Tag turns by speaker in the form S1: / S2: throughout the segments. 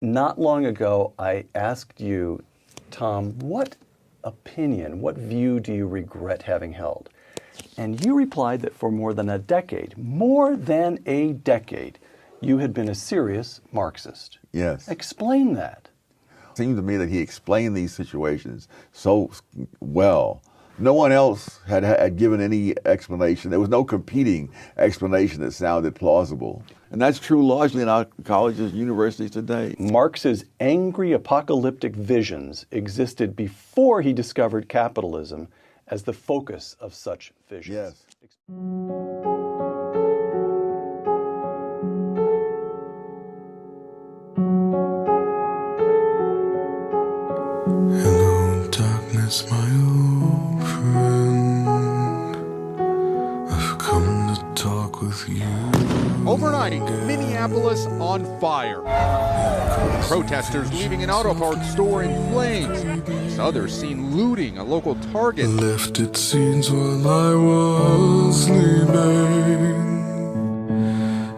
S1: Not long ago, I asked you, Tom, what opinion, what view do you regret having held? And you replied that for more than a decade, you had been a serious Marxist.
S2: Yes.
S1: Explain that.
S2: It seemed to me that he explained these situations so well. No one else had given any explanation. There was no competing explanation that sounded plausible. And that's true largely in our colleges and universities today.
S1: Marx's angry apocalyptic visions existed before he discovered capitalism as the focus of such visions.
S2: Yes.
S3: Hello, darkness, my old friend. I've come to talk with you.
S4: Overnight, Minneapolis on fire. Protesters leaving an auto parts store in flames. Others seen looting a local Target.
S3: Lifted scenes while I was sleeping,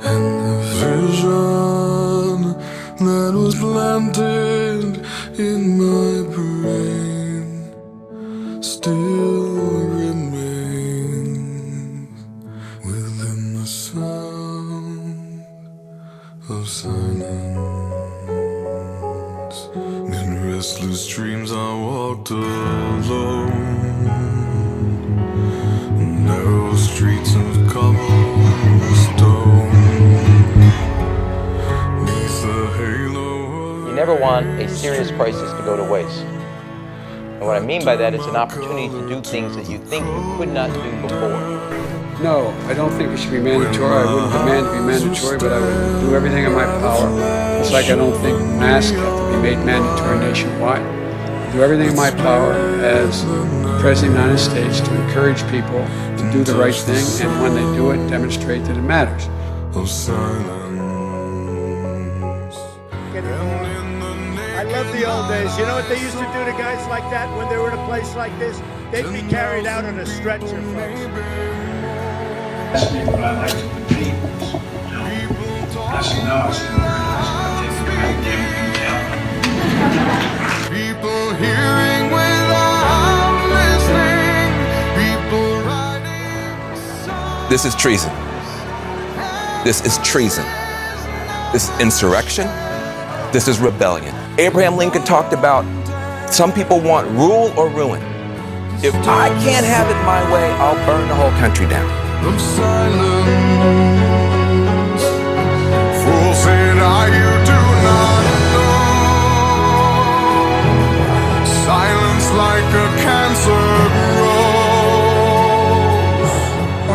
S3: and the vision that was planted in my brain still remains within the sound of silence. In restless dreams I walked alone, narrow streets of cobblestone, neath the halo.
S5: You never want a serious crisis to go to waste. And what I mean by that is an opportunity to do things that you think you could not do before.
S6: No, I don't think it should be mandatory. I wouldn't demand to be mandatory, but I would do everything in my power. It's like I don't think masks have to be made mandatory nationwide. I do everything in my power as President of the United States to encourage people to do the right thing, and when they do it, demonstrate that it matters.
S3: Of silence.
S7: I love the old days. You know what they used to do to guys like that when they were in a place like this? They'd be carried out on a stretcher, folks.
S8: That's me what I like to compete. I said, no, I said,
S3: People hearing without listening. People writing songs.
S9: This is treason. This is treason. This is insurrection. This is rebellion. Abraham Lincoln talked about some people want rule or ruin. If I can't have it my way, I'll burn the whole country down.
S3: Of silence. Fool said I, you do not know. Silence like a cancer grows.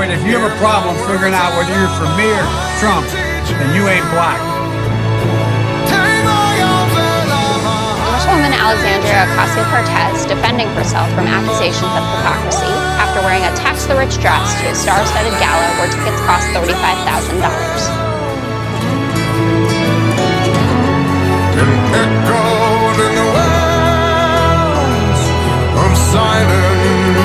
S6: And if you have a problem figuring out whether you're for me or Trump, then you ain't black.
S10: Woman Alexandria Ocasio-Cortez defending herself from accusations of hypocrisy after wearing a tax-the-rich dress to a star-studded gala where tickets cost $35,000.
S3: Echoed in the wells of silence,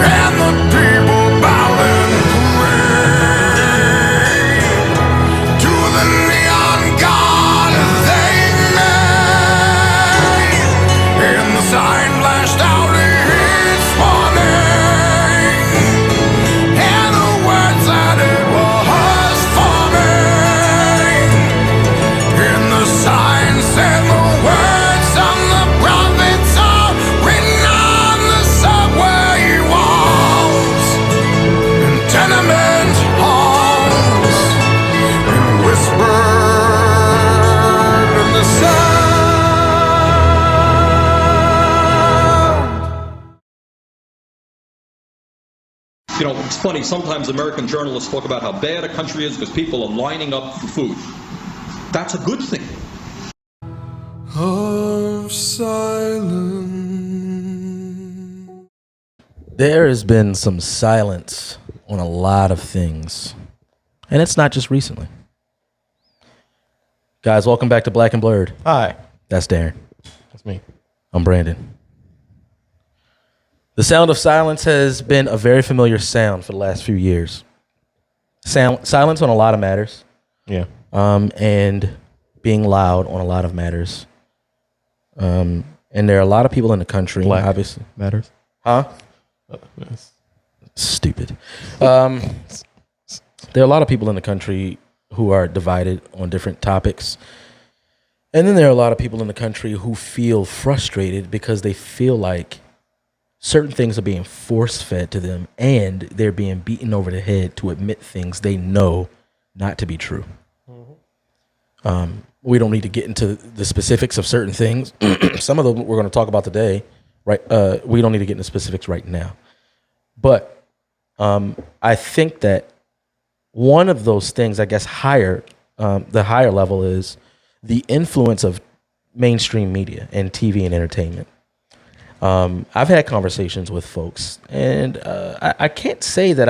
S3: and the people bowed and prayed to the neon god they made, and the sign flashed out its warning, and the words that it was forming. In the sign said the words on the prophets are written on the subway walls, in tenement halls, and whispered in the sound.
S11: You know, it's funny, sometimes American journalists talk about how bad a country is because people are lining up for food. That's a good thing.
S3: Of silence.
S12: There has been some silence on a lot of things, and it's not just recently. Guys, welcome back to Black and Blurred.
S13: Hi.
S12: That's Darren.
S13: That's me.
S12: I'm Brandon. The sound of silence has been a very familiar sound for the last few years. Silence on a lot of matters.
S13: Yeah.
S12: and being loud on a lot of matters. And there are a lot of people in the country,
S13: Black
S12: obviously.
S13: matters.
S12: Huh?
S13: Yes.
S12: Stupid. There are a lot of people in the country who are divided on different topics. And then there are a lot of people in the country who feel frustrated because they feel like certain things are being force-fed to them and they're being beaten over the head to admit things they know not to be true. We don't need to get into the specifics of certain things. Some of them we're going to talk about today, right? We don't need to get into specifics right now. But I think that one of those things, I guess, the higher level is the influence of mainstream media and TV and entertainment. I've had conversations with folks, and I can't say that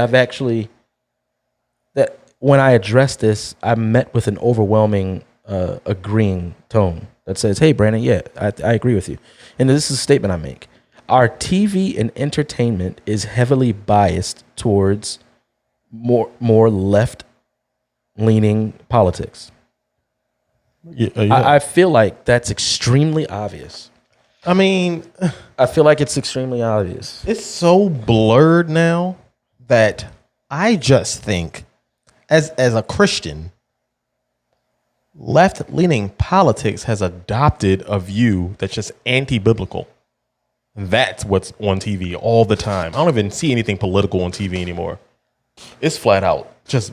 S12: that when I address this, I met with an overwhelming agreeing tone that says, hey, Brandon, yeah, I agree with you. And this is a statement I make. Our TV and entertainment is heavily biased towards more left-leaning politics.
S13: Yeah.
S12: I feel like that's extremely obvious.
S13: I mean,
S12: I feel like it's extremely obvious.
S13: it's so blurred now that I just think, as a Christian, left-leaning politics has adopted a view that's just anti-biblical. That's what's on TV all the time. I don't even see anything political on TV anymore. It's flat out just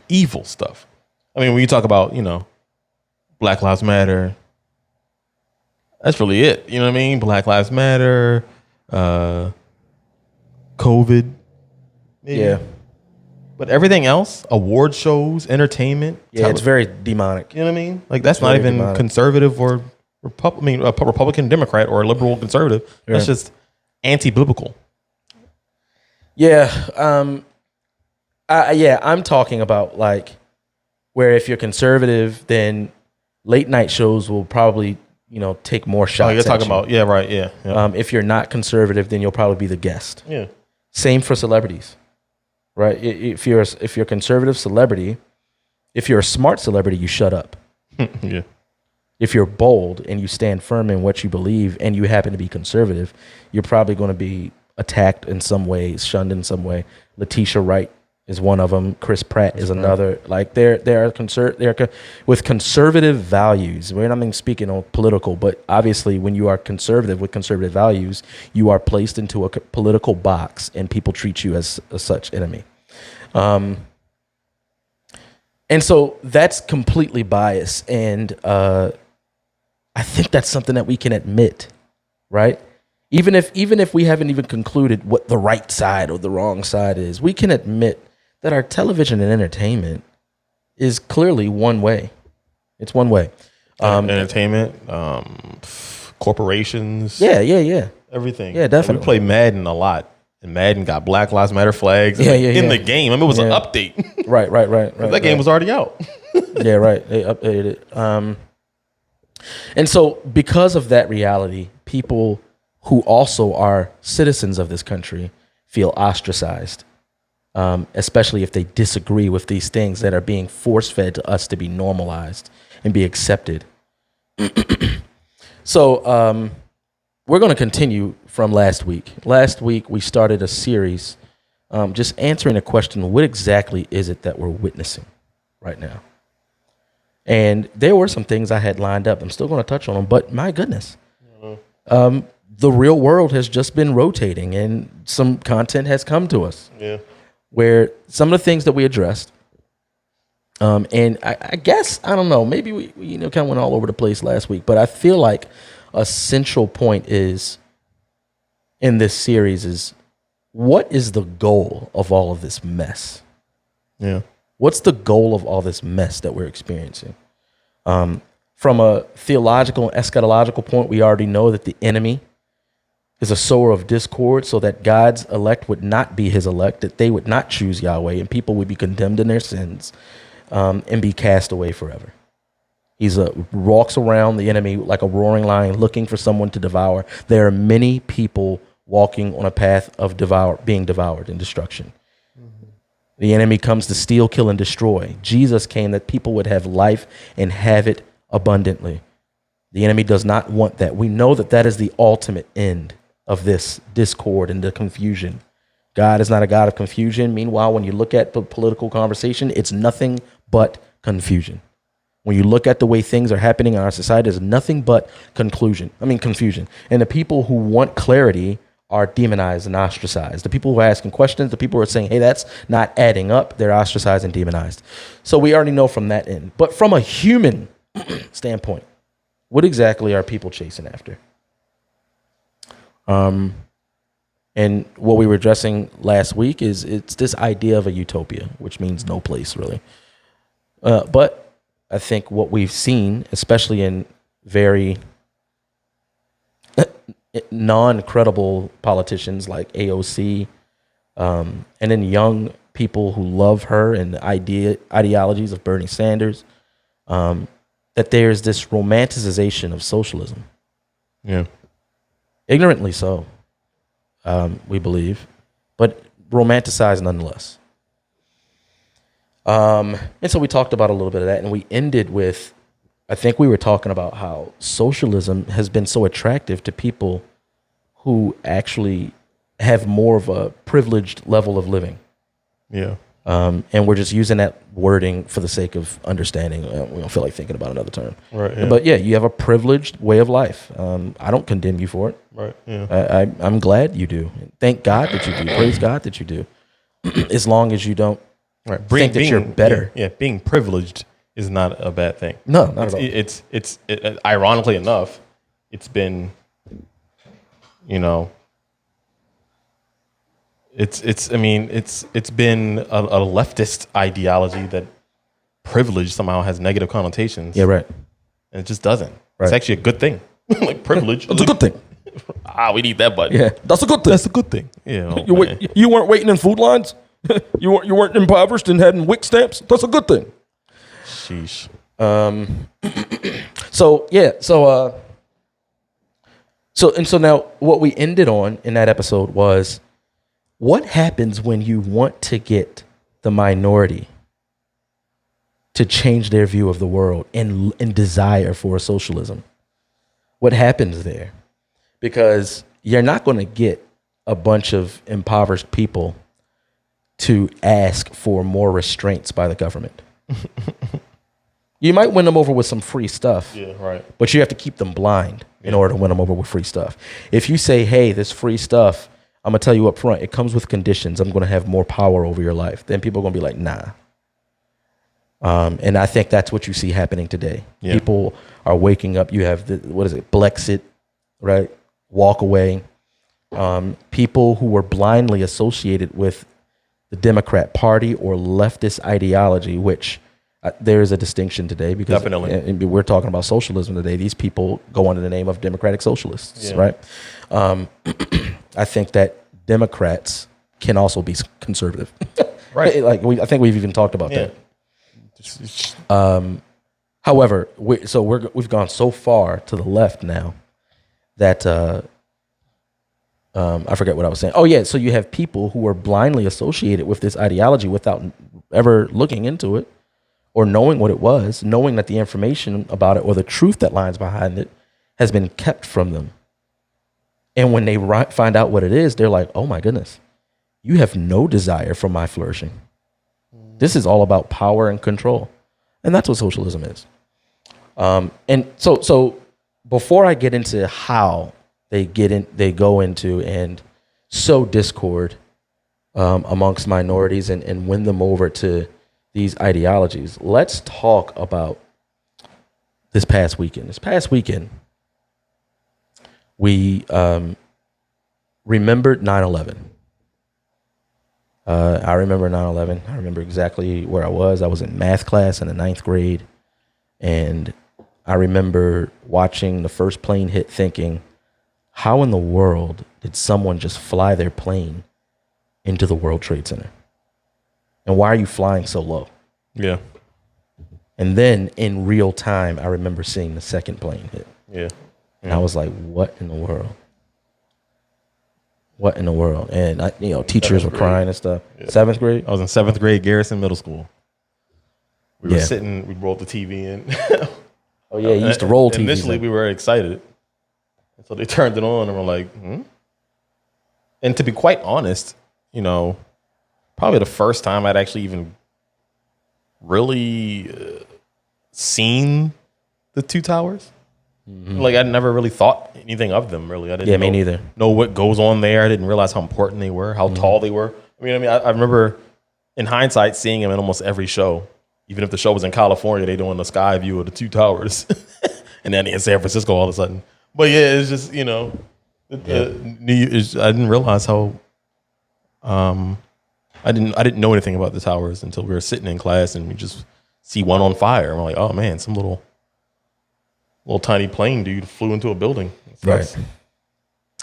S13: evil stuff. I mean, when you talk about, Black Lives Matter, that's really it. You know what I mean? Black Lives Matter, COVID. Maybe.
S12: Yeah.
S13: But everything else, award shows, entertainment.
S12: Yeah, it's very demonic.
S13: You know what I mean? Like, that's not even
S12: demonic.
S13: Conservative or a Republican, Democrat, or a liberal conservative. That's just anti-biblical.
S12: Yeah. I'm talking about like where if you're conservative, then late night shows will probably, take more shots.
S13: Oh, you're talking about, yeah, right, yeah.
S12: If you're not conservative, then you'll probably be the guest.
S13: Yeah.
S12: Same for celebrities, right? If you're a conservative celebrity, if you're a smart celebrity, you shut up.
S13: Yeah.
S12: If you're bold and you stand firm in what you believe and you happen to be conservative, you're probably going to be attacked in some way, shunned in some way. Letitia Wright is one of them. Chris Pratt is another. Like they're with conservative values. We're not even speaking on political, but obviously when you are conservative with conservative values, you are placed into a political box and people treat you as such enemy. And so that's completely biased. And I think that's something that we can admit, right? Even if we haven't even concluded what the right side or the wrong side is, we can admit that our television and entertainment is clearly one way. It's one way.
S13: Entertainment, corporations.
S12: Yeah.
S13: Everything.
S12: Yeah, definitely.
S13: We play Madden a lot. And Madden got Black Lives Matter flags in the game. I mean, it was an update.
S12: Right.
S13: That game was already out.
S12: Yeah, right. They updated it. And so because of that reality, people who also are citizens of this country feel ostracized, especially if they disagree with these things that are being force-fed to us to be normalized and be accepted. So we're going to continue from last week. Last week, we started a series just answering a question, what exactly is it that we're witnessing right now? And there were some things I had lined up. I'm still going to touch on them, but my goodness. The real world has just been rotating and some content has come to us.
S13: Yeah.
S12: Where some of the things that we addressed, and I guess, I don't know, maybe we kind of went all over the place last week, but I feel like a central point is in this series is what is the goal of all of this mess?
S13: Yeah.
S12: What's the goal of all this mess that we're experiencing? From a theological and eschatological point, we already know that the enemy is a sower of discord so that God's elect would not be his elect, that they would not choose Yahweh, and people would be condemned in their sins and be cast away forever. He's walks around the enemy like a roaring lion looking for someone to devour. There are many people walking on a path of being devoured in destruction. The enemy comes to steal, kill, and destroy. Jesus came that people would have life and have it abundantly. The enemy does not want that. We know that that is the ultimate end of this discord and the confusion. God is not a God of confusion. Meanwhile, when you look at the political conversation, it's nothing but confusion. When you look at the way things are happening in our society, it's nothing but confusion. And the people who want clarity are demonized and ostracized. The people who are asking questions, the people who are saying, hey, that's not adding up, they're ostracized and demonized. So we already know from that end. But from a human standpoint, what exactly are people chasing after? And what we were addressing last week is it's this idea of a utopia, which means no place really. But I think what we've seen, especially in very non-credible politicians like AOC, and then young people who love her and the ideologies of Bernie Sanders, that there's this romanticization of socialism.
S13: Yeah.
S12: Ignorantly so, we believe, but romanticized nonetheless. And so we talked about a little bit of that, and we ended with, I think we were talking about how socialism has been so attractive to people who actually have more of a privileged level of living.
S13: Yeah.
S12: And we're just using that wording for the sake of understanding. We don't feel like thinking about another term.
S13: Right. Yeah.
S12: But yeah, you have a privileged way of life. I don't condemn you for it.
S13: Right. Yeah.
S12: I'm glad you do. Thank God that you do. Praise God that you do. As long as you don't think that you're better.
S13: Yeah, being privileged is not a bad thing.
S12: No, not at all.
S13: It's ironically enough, it's been, you know, it's been a leftist ideology that privilege somehow has negative connotations.
S12: Yeah, right.
S13: And it just doesn't.
S12: Right.
S13: It's actually a good thing. Like privilege.
S12: It's a good thing.
S13: We need that button.
S12: Yeah, that's a good thing.
S13: That's a good thing. Yeah.
S12: You weren't waiting in food lines. You weren't impoverished and had WIC stamps. That's a good thing.
S13: Sheesh.
S12: So now what we ended on in that episode was, what happens when you want to get the minority to change their view of the world and desire for socialism? What happens there? Because you're not going to get a bunch of impoverished people to ask for more restraints by the government. You might win them over with some free stuff.
S13: Yeah, right.
S12: But you have to keep them blind in order to win them over with free stuff. If you say, hey, this free stuff, I'm going to tell you up front, it comes with conditions. I'm going to have more power over your life. Then people are going to be like, nah. And I think that's what you see happening today.
S13: Yeah.
S12: People are waking up. You have Blexit, right? Walk away. People who were blindly associated with the Democrat Party or leftist ideology, which there is a distinction today because we're talking about socialism today. These people go under the name of democratic socialists, right? I think that Democrats can also be conservative,
S13: right?
S12: I think we've even talked about that. However, we've gone so far to the left now that I forget what I was saying. Oh yeah, so you have people who are blindly associated with this ideology without ever looking into it or knowing what it was, knowing that the information about it or the truth that lies behind it has been kept from them. And when they find out what it is, they're like, oh my goodness, you have no desire for my flourishing. This is all about power and control. And that's what socialism is. And so before I get into how they go into and sow discord amongst minorities and win them over to these ideologies, let's talk about this past weekend. This past weekend, we remembered 9/11. I remember 9/11. I remember exactly where I was. I was in math class in the 9th grade. And I remember watching the first plane hit thinking, how in the world did someone just fly their plane into the World Trade Center? And why are you flying so low?
S13: Yeah.
S12: And then in real time, I remember seeing the second plane hit.
S13: Yeah.
S12: And I was like, what in the world? What in the world? And teachers were crying and stuff. Yeah. 7th grade?
S13: I was in 7th grade, Garrison Middle School. We were sitting, we rolled the TV in.
S12: Oh yeah, you used to roll TV.
S13: Initially, we were excited. So they turned it on and we're like, And to be quite honest, probably the first time I'd actually even really seen the two towers. Mm-hmm. Like I'd never really thought anything of them. Really, I didn't.
S12: Me neither.
S13: Know what goes on there. I didn't realize how important they were, how tall they were. I remember in hindsight seeing them in almost every show. Even if the show was in California, they doing the sky view of the two towers, and then in San Francisco all of a sudden. But yeah, it's just I didn't realize how. I didn't know anything about the towers until we were sitting in class and we just see one on fire. And we're like, oh man, some little tiny plane dude flew into a building.
S12: Right.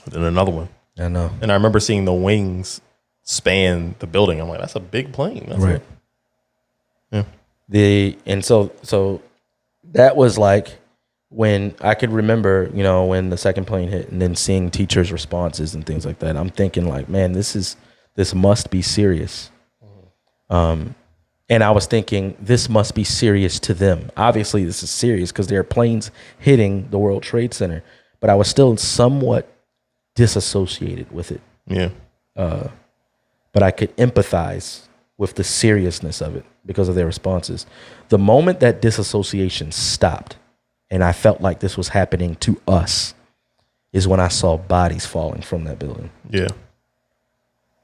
S13: Then another one.
S12: I know.
S13: And I remember seeing the wings span the building. I'm like, that's a big plane. That's
S12: right.
S13: Yeah.
S12: So that was like when I could remember, when the second plane hit and then seeing teachers' responses and things like that. I'm thinking like, man, this must be serious. And I was thinking this must be serious to them. Obviously this is serious because there are planes hitting the World Trade Center, but I was still somewhat disassociated with it.
S13: Yeah.
S12: But I could empathize with the seriousness of it because of their responses. The moment that disassociation stopped and I felt like this was happening to us is when I saw bodies falling from that building.
S13: Yeah.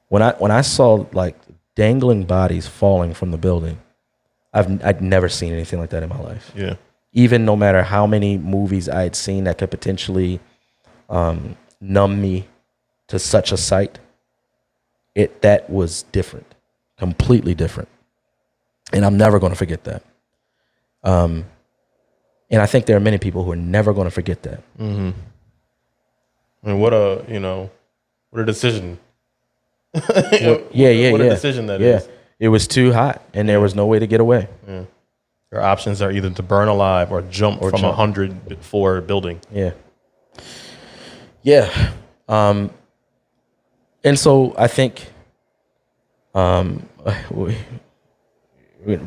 S12: When I saw like dangling bodies falling from the building, I'd never seen anything like that in my life.
S13: Yeah.
S12: Even no matter how many movies I had seen that could potentially numb me to such a sight, that was different, completely different. And I'm never going to forget that. And I think there are many people who are never going to forget that.
S13: Mm-hmm. I mean, what a decision.
S12: What a
S13: decision that is.
S12: It was too hot and there was no way to get away.
S13: Yeah. Your options are either to burn alive or jump from 100-floor building.
S12: Yeah. Yeah. And so I think we're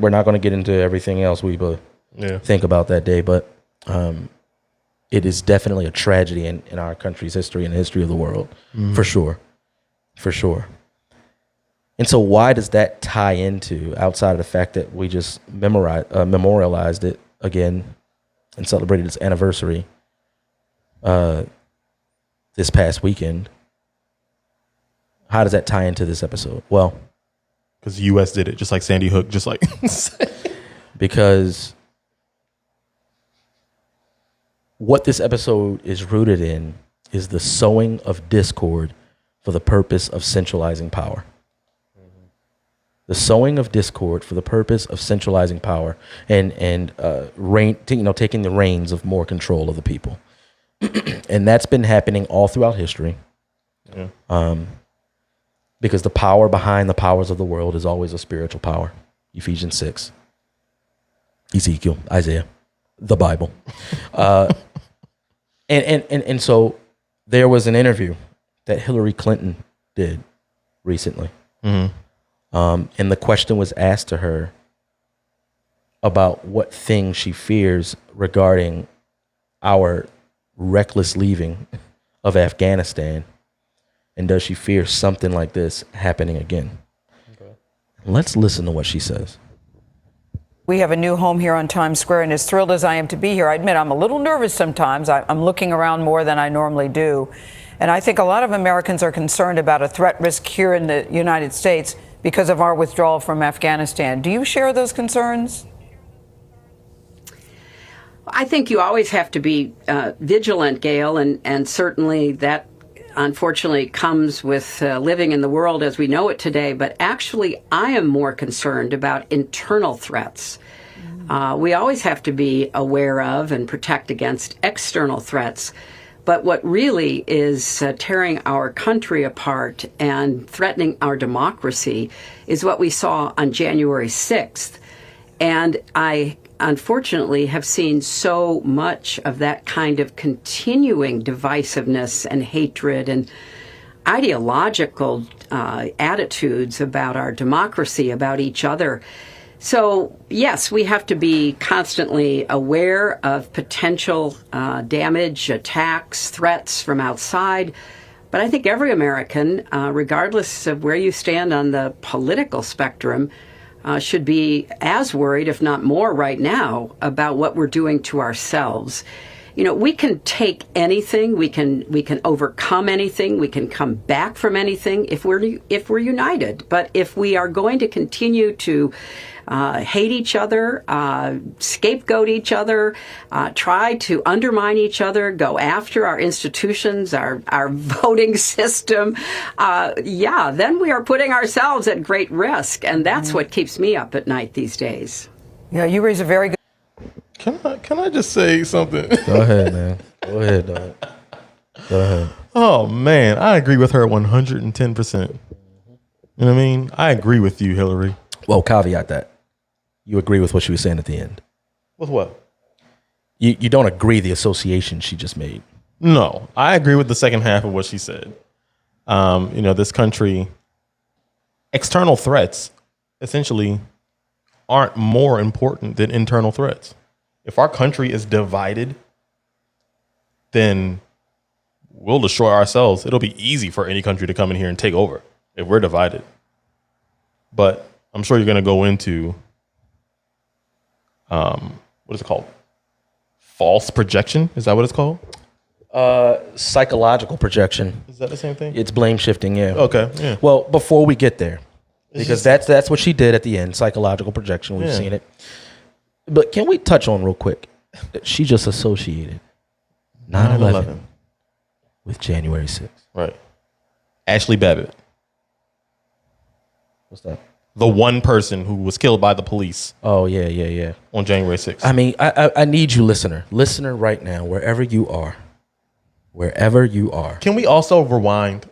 S12: not going to get into everything else we think about that day, but it is definitely a tragedy in our country's history and the history of the world, for sure. For sure. And so why does that tie into, outside of the fact that we just memorialized it again and celebrated its anniversary this past weekend, how does that tie into this episode? Well,
S13: because the U.S. did it, just like Sandy Hook, just like...
S12: Because what this episode is rooted in is the sowing of discord for the purpose of centralizing power. The sowing of discord for the purpose of centralizing power and taking the reins of more control of the people. And that's been happening all throughout history.
S13: Yeah.
S12: Because the power behind the powers of the world is always a spiritual power. Ephesians 6, Ezekiel, Isaiah, the Bible. And so there was an interview that Hillary Clinton did recently.
S13: Mm-hmm.
S12: And the question was asked to her about what things she fears regarding our reckless leaving of Afghanistan. And does she fear something like this happening again? Okay. Let's listen to what she says.
S14: We have a new home here on Times Square, and as thrilled as I am to be here, I admit I'm a little nervous sometimes. I'm looking around more than I normally do. And I think a lot of Americans are concerned about a threat risk here in the United States because of our withdrawal from Afghanistan. Do you share those concerns?
S15: I think you always have to be vigilant, Gail, and certainly that unfortunately comes with living in the world as we know it today. But actually, I am more concerned about internal threats. We always have to be aware of and protect against external threats. But what really is tearing our country apart and threatening our democracy is what we saw on January 6th. And I unfortunately have seen so much of that kind of continuing divisiveness and hatred. And ideological attitudes about our democracy, about each other. So, yes, we have to be constantly aware of potential damage, attacks, threats from outside. But I think every American, regardless of where you stand on the political spectrum, should be as worried, if not more right now, about what we're doing to ourselves. You know, we can take anything, we can overcome anything, we can come back from anything if we're united. But if we are going to continue to hate each other, scapegoat each other, try to undermine each other, go after our institutions, our voting system, then we are putting ourselves at great risk. And that's what keeps me up at night these days.
S14: Yeah, you raise a very good...
S13: Can I just say something?
S12: Go ahead, man. Go ahead, dog. Go ahead.
S13: Oh, man. I agree with her 110%. You know what I mean? I agree with you, Hillary.
S12: Well, caveat that. You agree with what she was saying at the end.
S13: With what?
S12: You don't agree the association she just made.
S13: No, I agree with the second half of what she said. This country, external threats essentially aren't more important than internal threats. If our country is divided, then we'll destroy ourselves. It'll be easy for any country to come in here and take over if we're divided. But I'm sure you're going to go into, what is it called? False projection? Is that what it's called?
S12: Psychological projection.
S13: Is that the same thing?
S12: It's blame shifting, yeah.
S13: Okay, yeah.
S12: Well, before we get there, because that's what she did at the end, psychological projection. We've seen it. But can we touch on real quick that she just associated 9/11 with January 6th?
S13: Right. Ashley Babbitt.
S12: What's that?
S13: The one person who was killed by the police.
S12: Oh, yeah.
S13: On January 6th.
S12: I mean, I need you, listener right now, wherever you are.
S13: Can we also rewind?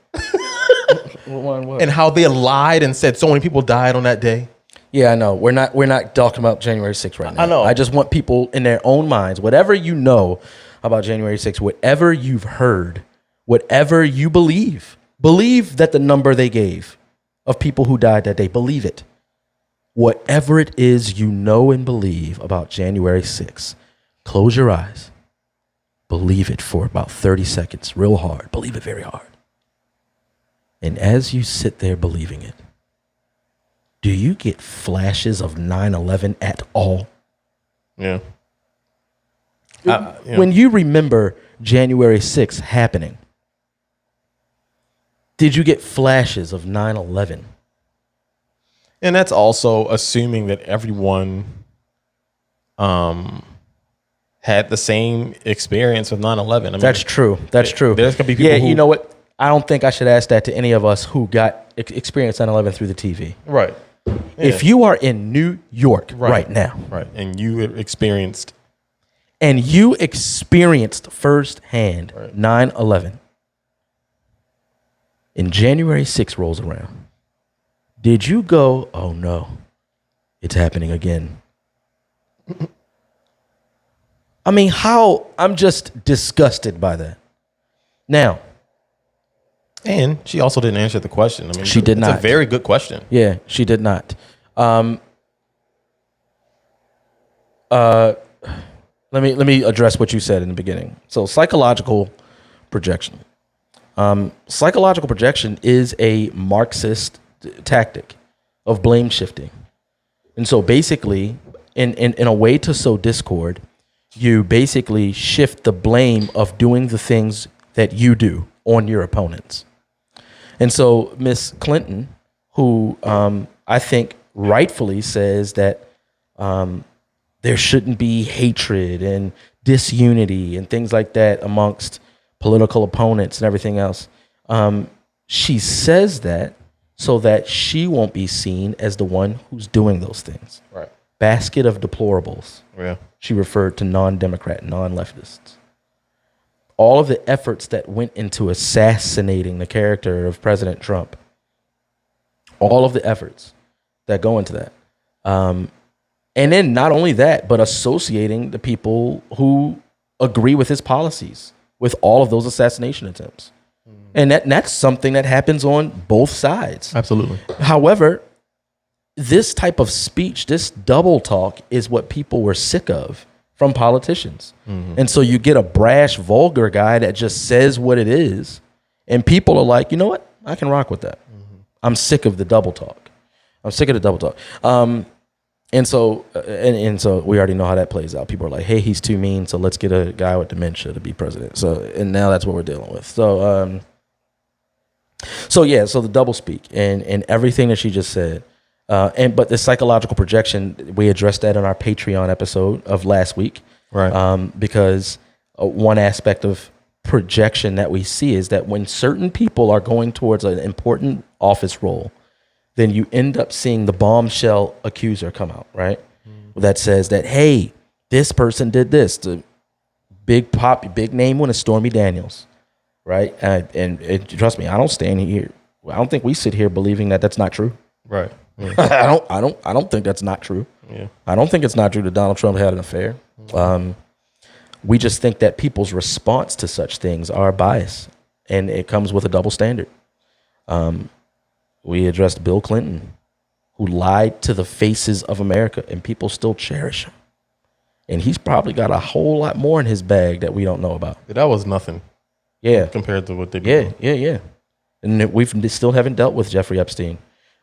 S12: What?
S13: And how they lied and said so many people died on that day?
S12: Yeah, I know. We're not talking about January 6th right now.
S13: I know.
S12: I just want people in their own minds, whatever you know about January 6th, whatever you've heard, whatever you believe that the number they gave of people who died that day, believe it. Whatever it is you know and believe about January 6th, close your eyes. Believe it for about 30 seconds, real hard. Believe it very hard. And as you sit there believing it, do you get flashes of 9/11 at all?
S13: Yeah.
S12: When you remember January 6th happening, did you get flashes of 9/11?
S13: And that's also assuming that everyone had the same experience with 9/11. I mean,
S12: That's true. That's true.
S13: There's going to be people
S12: you know what? I don't think I should ask that to any of us who got experienced 9/11 through the TV.
S13: Right. Yeah.
S12: If you are in New York right now.
S13: Right. And you experienced
S12: firsthand 9/11, and January 6th rolls around, did you go, oh no, it's happening again? I mean, I'm just disgusted by that. Now,
S13: and she also didn't answer the question. I mean,
S12: she did not.
S13: It's a very good question.
S12: Yeah, she did not. Let me address what you said in the beginning. So psychological projection. Psychological projection is a Marxist tactic of blame shifting. And so basically, in a way to sow discord, you basically shift the blame of doing the things that you do on your opponents. And so Miss Clinton, who I think rightfully says that there shouldn't be hatred and disunity and things like that amongst political opponents and everything else. She says that so that she won't be seen as the one who's doing those things.
S13: Right.
S12: Basket of deplorables.
S13: Yeah.
S12: She referred to non-Democrat, non-leftists. All of the efforts that went into assassinating the character of President Trump, all of the efforts that go into that. And then not only that, but associating the people who agree with his policies with all of those assassination attempts. And that's something that happens on both sides.
S13: Absolutely.
S12: However, this type of speech, this double talk, is what people were sick of from politicians. And so you get a brash, vulgar guy that just says what it is, and people are like, you know what? I can rock with that. I'm sick of the double talk. And so we already know how that plays out. People are like, hey, he's too mean, so let's get a guy with dementia to be president. So, and now that's what we're dealing with. So the double speak and everything that she just said. But the psychological projection, we addressed that in our Patreon episode of last week.
S13: Right.
S12: Because one aspect of projection that we see is that when certain people are going towards an important office role, then you end up seeing the bombshell accuser come out, right? That says that, hey, this person did this. The big name one is Stormy Daniels, right? And trust me, I don't stand here. I don't think we sit here believing that that's not true.
S13: Right. Yeah.
S12: I don't think that's not true.
S13: Yeah.
S12: I don't think it's not true that Donald Trump had an affair. We just think that people's response to such things are biased, and it comes with a double standard. We addressed Bill Clinton, who lied to the faces of America, and people still cherish him. And he's probably got a whole lot more in his bag that we don't know about.
S13: That was nothing.
S12: Yeah.
S13: Compared to what they did.
S12: Yeah. And we still haven't dealt with Jeffrey Epstein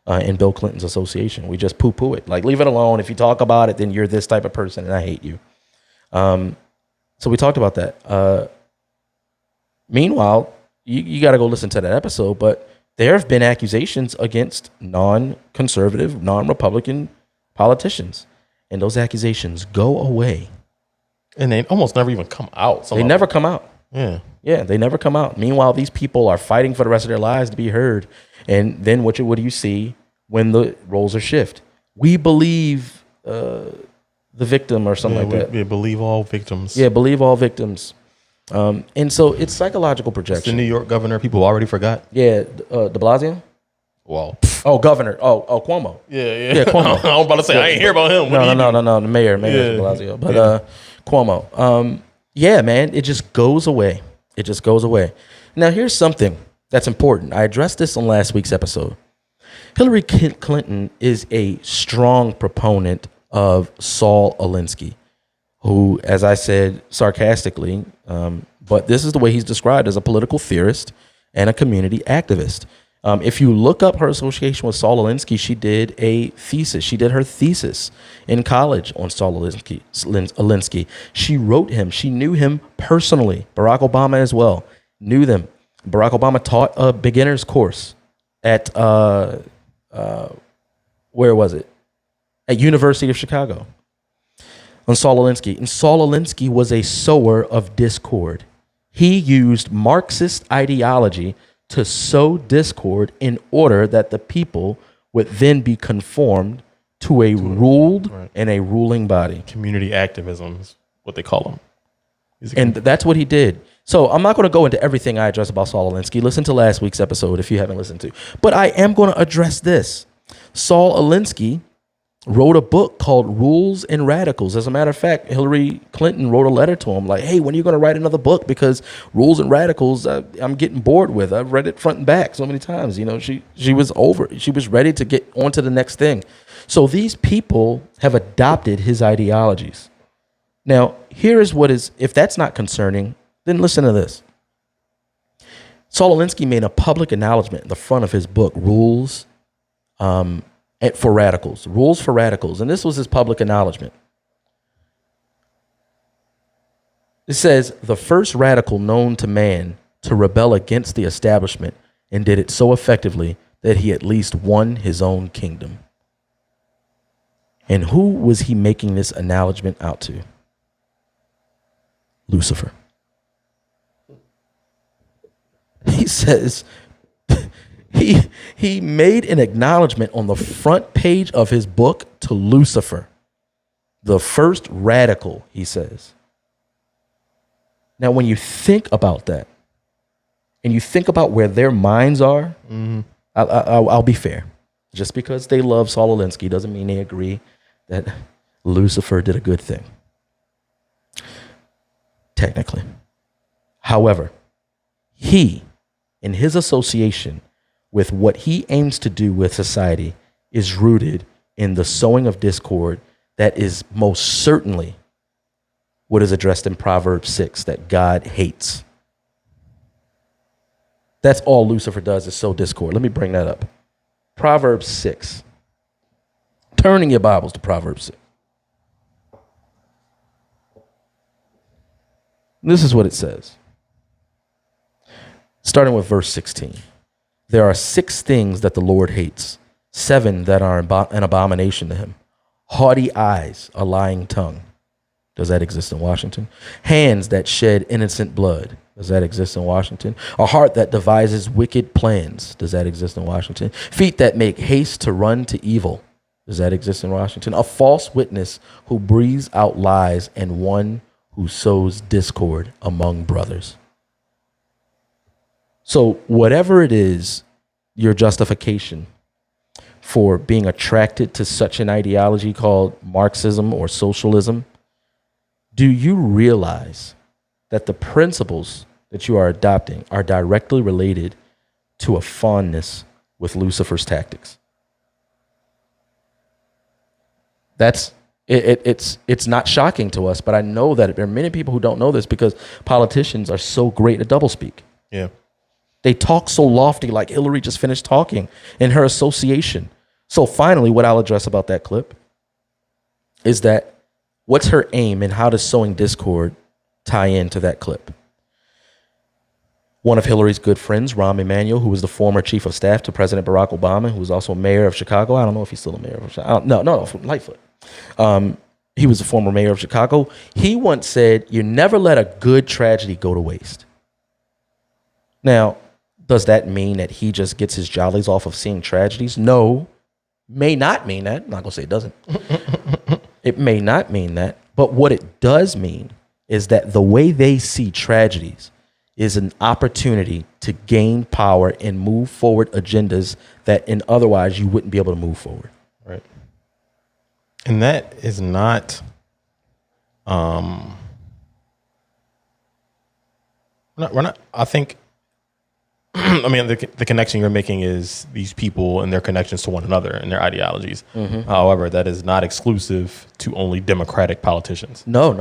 S12: and Bill Clinton's association. We just poo-poo it. Like, leave it alone. If you talk about it, then you're this type of person, and I hate you. So we talked about that. Meanwhile, you got to go listen to that episode, but there have been accusations against non-conservative, non-Republican politicians, and those accusations go away.
S13: And they almost never even come out.
S12: They never come out.
S13: Yeah,
S12: they never come out. Meanwhile, these people are fighting for the rest of their lives to be heard. And then what do you see when the roles are shift? We believe the victim or something like that.
S13: Yeah, believe all victims.
S12: Yeah, believe all victims. And so it's psychological projection.
S13: It's the New York governor people already forgot.
S12: Yeah, de Blasio.
S13: Wow.
S12: Oh, governor. Oh, Cuomo.
S13: Yeah.
S12: Cuomo.
S13: I was about to say, I ain't hear about him.
S12: No. The mayor de Blasio. But Cuomo. Yeah, man, it just goes away. Now, here's something that's important. I addressed this on last week's episode. Hillary Clinton is a strong proponent of Saul Alinsky, who, as I said sarcastically, but this is the way he's described, as a political theorist and a community activist. If you look up her association with Saul Alinsky, she did a thesis. She did her thesis in college on Saul Alinsky. She wrote him. She knew him personally. Barack Obama as well knew them. Barack Obama taught a beginner's course at, where was it? At University of Chicago on Saul Alinsky. And Saul Alinsky was a sower of discord. He used Marxist ideology to sow discord in order that the people would then be conformed to a ruled and a ruling body.
S13: Community activism is what they call them.
S12: And that's what he did. So I'm not going to go into everything I addressed about Saul Alinsky. Listen to last week's episode if you haven't listened to. But I am going to address this. Saul Alinsky wrote a book called Rules and Radicals. As a matter of fact, Hillary Clinton wrote a letter to him like, hey, when are you going to write another book? Because Rules and Radicals, I'm getting bored with. I've read it front and back so many times. You know, she was over. She was ready to get on to the next thing. So these people have adopted his ideologies. Now, here is what is, if that's not concerning, then listen to this. Saul Alinsky made a public acknowledgement in the front of his book, Rules for Radicals. Rules for Radicals. And this was his public acknowledgement. It says, the first radical known to man to rebel against the establishment, and did it so effectively that he at least won his own kingdom. And who was he making this acknowledgement out to? Lucifer. He says, he made an acknowledgement on the front page of his book to Lucifer, the first radical, he says. Now, when you think about that, and you think about where their minds are, I'll be fair. Just because they love Saul Alinsky doesn't mean they agree that Lucifer did a good thing. Technically. However, he in his association with what he aims to do with society is rooted in the sowing of discord that is most certainly what is addressed in Proverbs 6 that God hates. That's all Lucifer does is sow discord. Let me bring that up. Proverbs 6. Turning your Bibles to Proverbs 6. This is what it says. Starting with verse 16. There are 6 things that the Lord hates, 7 that are an abomination to him. Haughty eyes, a lying tongue. Does that exist in Washington? Hands that shed innocent blood. Does that exist in Washington? A heart that devises wicked plans. Does that exist in Washington? Feet that make haste to run to evil. Does that exist in Washington? A false witness who breathes out lies, and one who sows discord among brothers. So whatever it is, your justification for being attracted to such an ideology called Marxism or socialism, do you realize that the principles that you are adopting are directly related to a fondness with Lucifer's tactics? It's not shocking to us, but I know that there are many people who don't know this because politicians are so great at doublespeak.
S13: Yeah.
S12: They talk so lofty, like Hillary just finished talking in her association. So finally, what I'll address about that clip is that what's her aim and how does sowing discord tie into that clip? One of Hillary's good friends, Rahm Emanuel, who was the former chief of staff to President Barack Obama, who was also mayor of Chicago. I don't know if he's still a mayor of Chicago. No, from Lightfoot. He was the former mayor of Chicago. He once said, "You never let a good tragedy go to waste." Now, does that mean that he just gets his jollies off of seeing tragedies? No, may not mean that. I'm not going to say it doesn't. It may not mean that. But what it does mean is that the way they see tragedies is an opportunity to gain power and move forward agendas that in otherwise you wouldn't be able to move forward.
S13: Right. And that is not, we're not, I think, I mean, the connection you're making is these people and their connections to one another and their ideologies. Mm-hmm. However, that is not exclusive to only Democratic politicians.
S12: No.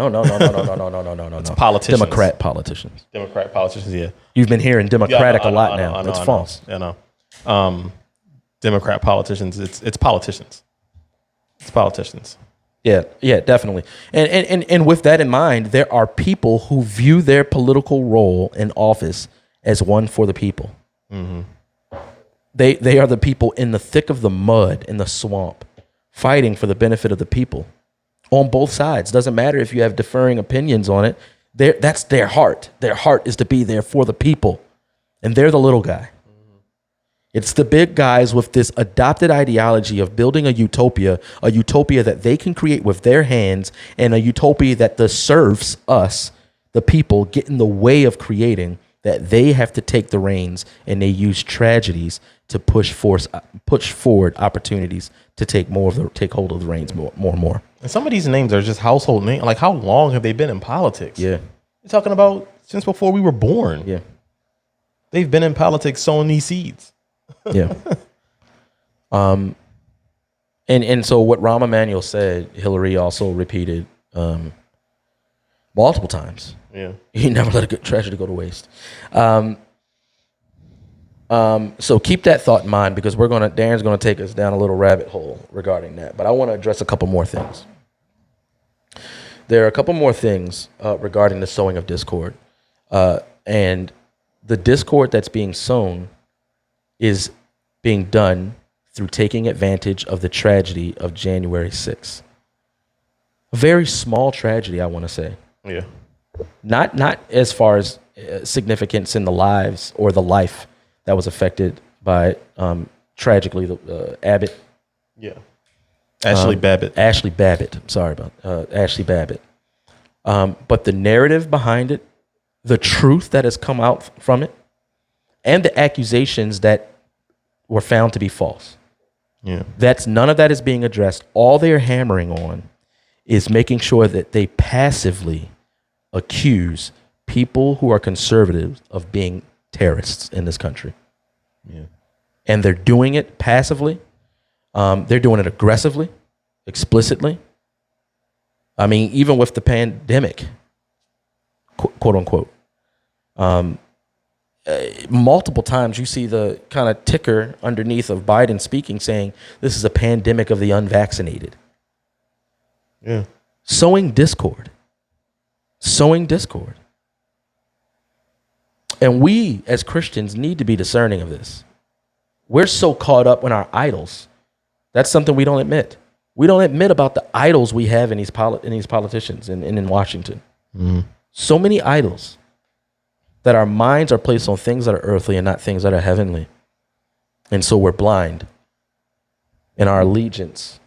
S13: It's politicians.
S12: Democrat politicians.
S13: Democrat politicians, yeah.
S12: You've been hearing Democratic a lot now. That's false.
S13: I know. Democrat politicians, it's politicians. It's politicians.
S12: Yeah, definitely. And with that in mind, there are people who view their political role in office as one for the people. Mm-hmm. They are the people in the thick of the mud, in the swamp, fighting for the benefit of the people on both sides. Doesn't matter if you have differing opinions on it. That's their heart. Their heart is to be there for the people. And they're the little guy. Mm-hmm. It's the big guys with this adopted ideology of building a utopia that they can create with their hands, and a utopia that the serfs, us, the people, get in the way of creating, that they have to take the reins, and they use tragedies to push forward opportunities to take hold of the reins more and more.
S13: And some of these names are just household names. Like, how long have they been in politics?
S12: Yeah.
S13: You're talking about since before we were born.
S12: Yeah.
S13: They've been in politics sowing these seeds.
S12: Yeah. And so what Rahm Emanuel said, Hillary also repeated multiple times.
S13: Yeah.
S12: You never let a good tragedy go to waste. So keep that thought in mind, because Darren's gonna take us down a little rabbit hole regarding that. But I want to address a couple more things. There are a couple more things regarding the sowing of discord, and the discord that's being sown is being done through taking advantage of the tragedy of January 6th. A very small tragedy, I want to say.
S13: Yeah.
S12: Not as far as significance in the lives or the life that was affected by tragically the Abbott.
S13: Yeah. Ashley Babbitt.
S12: Ashley Babbitt. Sorry about Ashley Babbitt. But the narrative behind it, the truth that has come out from it, and the accusations that were found to be false.
S13: Yeah.
S12: None of that is being addressed. All they're hammering on is making sure that they passively accuse people who are conservatives of being terrorists in this country.
S13: Yeah.
S12: And they're doing it passively. They're doing it aggressively, explicitly. I mean, even with the pandemic, quote unquote, multiple times you see the kind of ticker underneath of Biden speaking saying this is a pandemic of the unvaccinated.
S13: Yeah.
S12: Sowing discord. Sowing discord. And we as Christians need to be discerning of this. We're so caught up in our idols. That's something we don't admit. We don't admit about the idols we have in these politicians and in Washington.
S13: Mm-hmm.
S12: So many idols that our minds are placed on things that are earthly and not things that are heavenly. And so we're blind. And our allegiance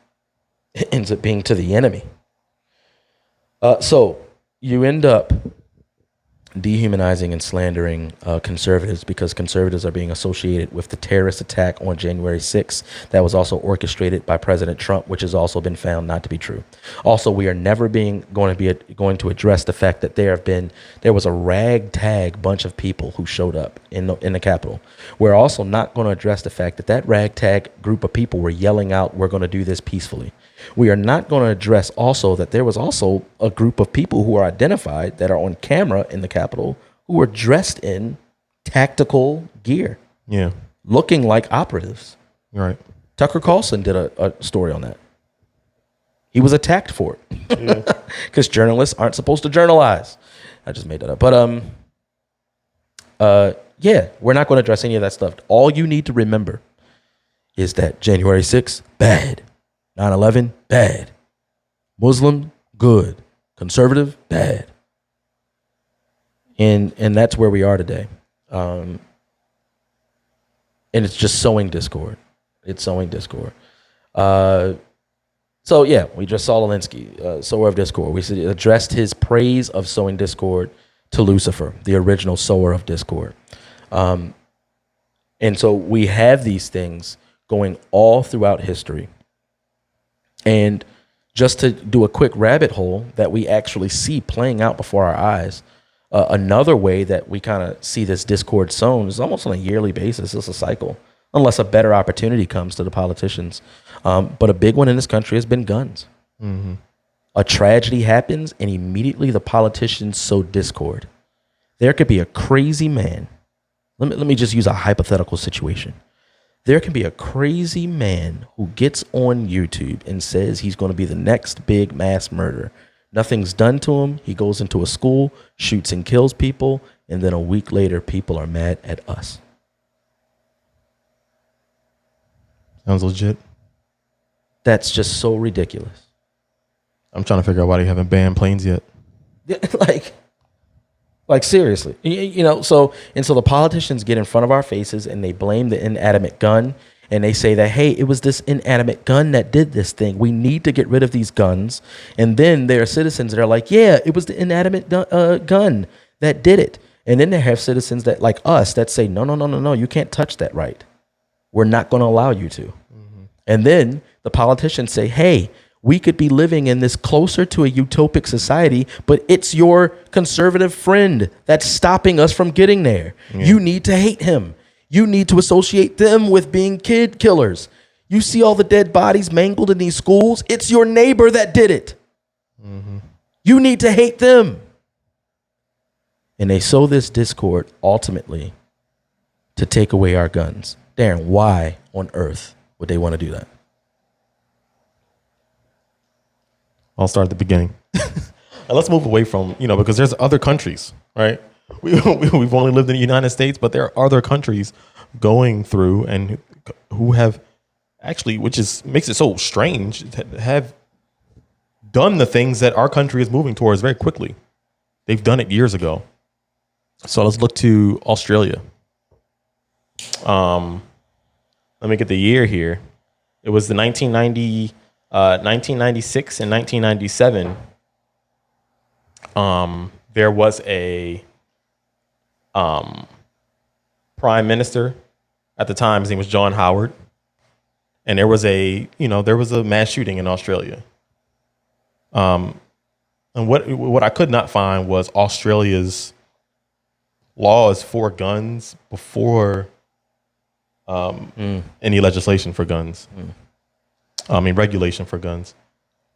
S12: ends up being to the enemy. So you end up dehumanizing and slandering conservatives because conservatives are being associated with the terrorist attack on January 6th that was also orchestrated by President Trump, which has also been found not to be true. Also, we are never going to address the fact that there was a ragtag bunch of people who showed up in the Capitol. We're also not going to address the fact that ragtag group of people were yelling out, "We're going to do this peacefully." We are not going to address also that there was also a group of people who are identified that are on camera in the Capitol who were dressed in tactical gear.
S13: Yeah.
S12: Looking like operatives.
S13: Right.
S12: Tucker Carlson did a story on that. He was attacked for it. Because journalists aren't supposed to journalize. I just made that up. But yeah, we're not going to address any of that stuff. All you need to remember is that January 6th, bad. 9/11, bad. Muslim, good. Conservative, bad. And that's where we are today. And it's just sowing discord. It's sowing discord. So yeah, we just saw Alinsky, sower of discord. We addressed his praise of sowing discord to Lucifer, the original sower of discord. And so we have these things going all throughout history. And just to do a quick rabbit hole that we actually see playing out before our eyes, another way that we kind of see this discord sown is almost on a yearly basis. It's a cycle, unless a better opportunity comes to the politicians. But a big one in this country has been guns.
S13: Mm-hmm.
S12: A tragedy happens, and immediately the politicians sow discord. There could be a crazy man. Let me just use a hypothetical situation. There can be a crazy man who gets on YouTube and says he's going to be the next big mass murderer. Nothing's done to him. He goes into a school, shoots and kills people, and then a week later, people are mad at us.
S13: Sounds legit.
S12: That's just so ridiculous.
S13: I'm trying to figure out why they haven't banned planes yet.
S12: Yeah, like seriously, so the politicians get in front of our faces and they blame the inanimate gun and they say that, hey, it was this inanimate gun that did this thing. We need to get rid of these guns. And then there are citizens that are like, yeah, it was the inanimate gun that did it. And then they have citizens that, like us, that say, no, you can't touch that right. We're not going to allow you to. Mm-hmm. And then the politicians say, hey, we could be living in this closer to a utopic society, but it's your conservative friend that's stopping us from getting there. Yeah. You need to hate him. You need to associate them with being kid killers. You see all the dead bodies mangled in these schools? It's your neighbor that did it. Mm-hmm. You need to hate them. And they sow this discord ultimately to take away our guns. Darren, why on earth would they want to do that?
S13: I'll start at the beginning. And let's move away from, because there's other countries, right? We've only lived in the United States, but there are other countries going through and who have actually, makes it so strange, have done the things that our country is moving towards very quickly. They've done it years ago. So let's look to Australia. Let me get the year here. It was the 1996 and 1997. There was a prime minister at the time. His name was John Howard, and there was a mass shooting in Australia. And what I could not find was Australia's laws for guns before any legislation for guns. Regulation for guns.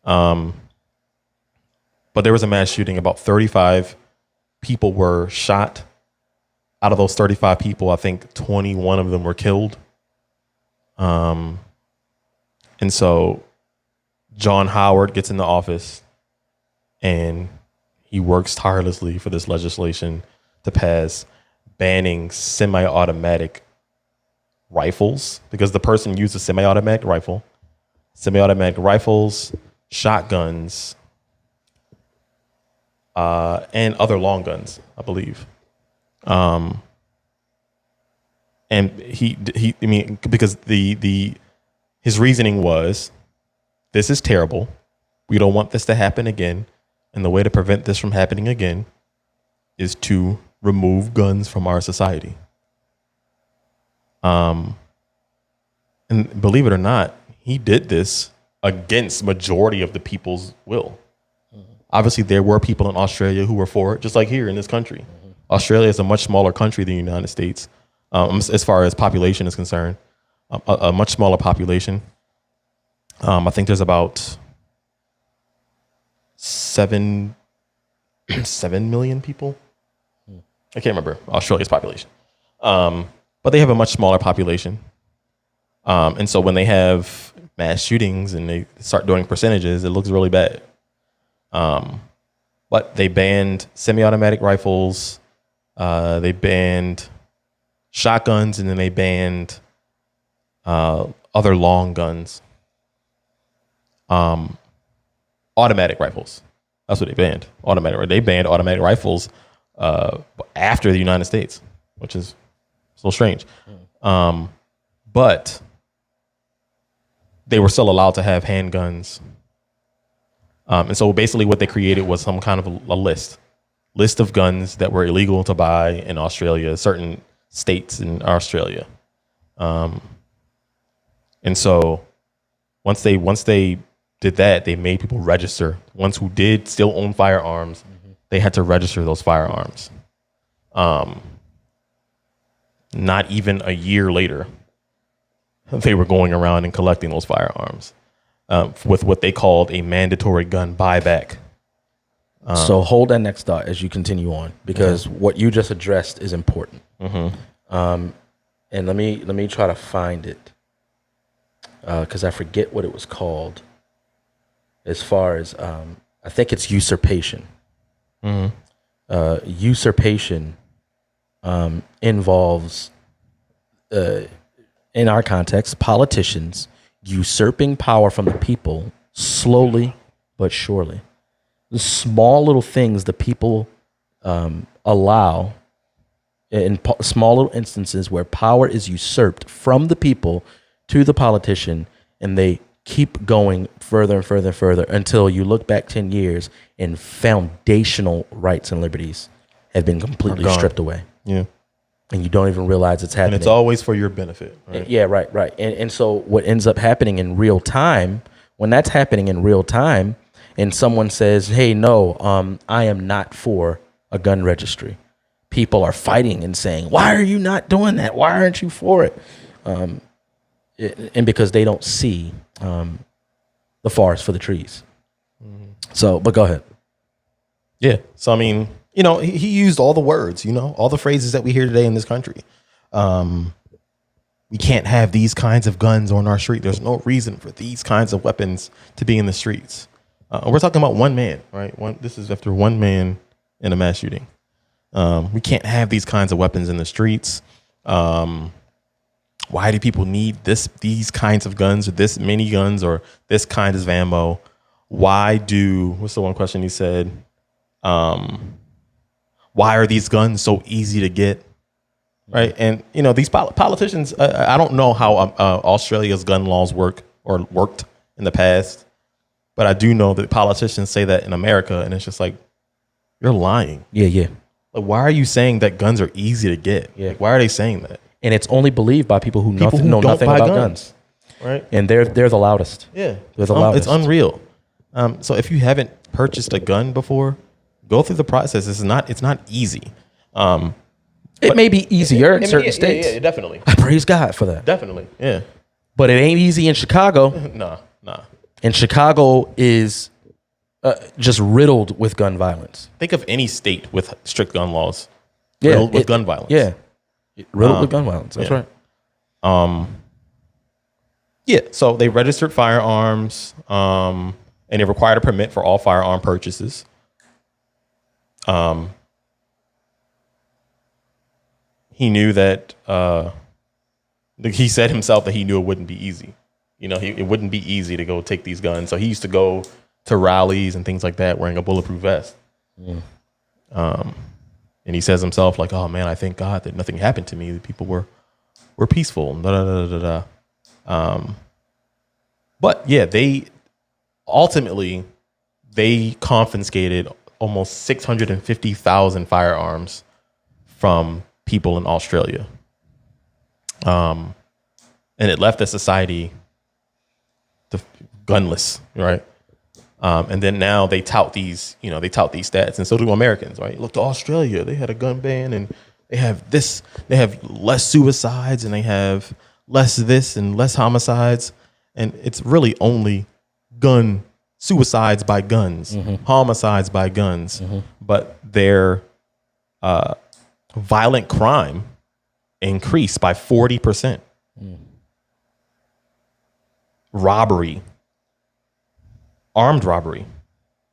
S13: But there was a mass shooting. About 35 people were shot. Out of those 35 people, I think 21 of them were killed. And so John Howard gets into office and he works tirelessly for this legislation to pass, banning semi-automatic rifles, because the person used a semi-automatic rifles, shotguns, and other long guns, I believe. And because his reasoning was, this is terrible. We don't want this to happen again. And the way to prevent this from happening again is to remove guns from our society. And believe it or not, he did this against majority of the people's will. Obviously, there were people in Australia who were for it, just like here in this country. Australia is a much smaller country than the United States, as far as population is concerned. A much smaller population. I think there's about 7 million people. I can't remember Australia's population. But they have a much smaller population. And so when they have mass shootings and they start doing percentages, it looks really bad. But they banned semi-automatic rifles, they banned shotguns, and then they banned other long guns. Automatic rifles. That's what they banned. They banned automatic rifles after the United States, which is so strange. But they were still allowed to have handguns. And so basically what they created was some kind of a list of guns that were illegal to buy in Australia, certain states in Australia. And so once they did that, they made people register. Ones who did still own firearms, they had to register those firearms. Not even a year later, they were going around and collecting those firearms with what they called a mandatory gun buyback.
S12: So hold that next thought as you continue on, because what you just addressed is important. And let me try to find it, because I forget what it was called. As far as I think it's usurpation. Usurpation involves, in our context, politicians usurping power from the people slowly but surely. The small little things the people allow, in small little instances where power is usurped from the people to the politician, and they keep going further and further and further until you look back 10 years and foundational rights and liberties have been completely stripped away.
S13: Yeah.
S12: And you don't even realize it's happening.
S13: And it's always for your benefit. Right?
S12: Yeah, right. And so what ends up happening in real time, when that's happening in real time, and someone says, hey, no, I am not for a gun registry. People are fighting and saying, why are you not doing that? Why aren't you for it? And because they don't see the forest for the trees. So, but go ahead.
S13: Yeah. So, I mean, he used all the words, all the phrases that we hear today in this country. We can't have these kinds of guns on our street. There's no reason for these kinds of weapons to be in the streets. We're talking about one man, right? This is after one man in a mass shooting. We can't have these kinds of weapons in the streets. Why do people need these kinds of guns, or this many guns, or this kind of ammo? What's the one question he said? Why are these guns so easy to get? Right. And, these politicians, I don't know how Australia's gun laws worked in the past, but I do know that politicians say that in America, and it's just like, you're lying.
S12: Yeah.
S13: Like, why are you saying that guns are easy to get? Yeah. Like, why are they saying that?
S12: And it's only believed by people who know nothing about guns.
S13: Right.
S12: And they're the loudest.
S13: Yeah.
S12: They're the loudest.
S13: It's unreal. So if you haven't purchased a gun before, go through the process. It's not easy.
S12: It may be easier in certain states.
S13: Yeah, definitely.
S12: I praise God for that.
S13: Definitely, yeah.
S12: But it ain't easy in Chicago.
S13: Nah.
S12: And Chicago is just riddled with gun violence.
S13: Think of any state with strict gun laws.
S12: Yeah,
S13: Riddled with gun violence.
S12: Yeah. Riddled with gun violence. That's right.
S13: Yeah, so they registered firearms, and they required a permit for all firearm purchases. He knew that he said himself that he knew it wouldn't be easy. You know, it wouldn't be easy to go take these guns. So he used to go to rallies and things like that wearing a bulletproof vest. And he says himself like, "Oh man, I thank God that nothing happened to me. The people were peaceful." But yeah, they ultimately confiscated almost 650,000 firearms from people in Australia. And it left the society gunless, right? And then now they tout these stats, and so do Americans, right? Look to Australia, they had a gun ban, and they have less suicides, and they have less this and less homicides, and it's really only suicides by guns, homicides by guns, but their violent crime increased by 40%. Robbery, armed robbery.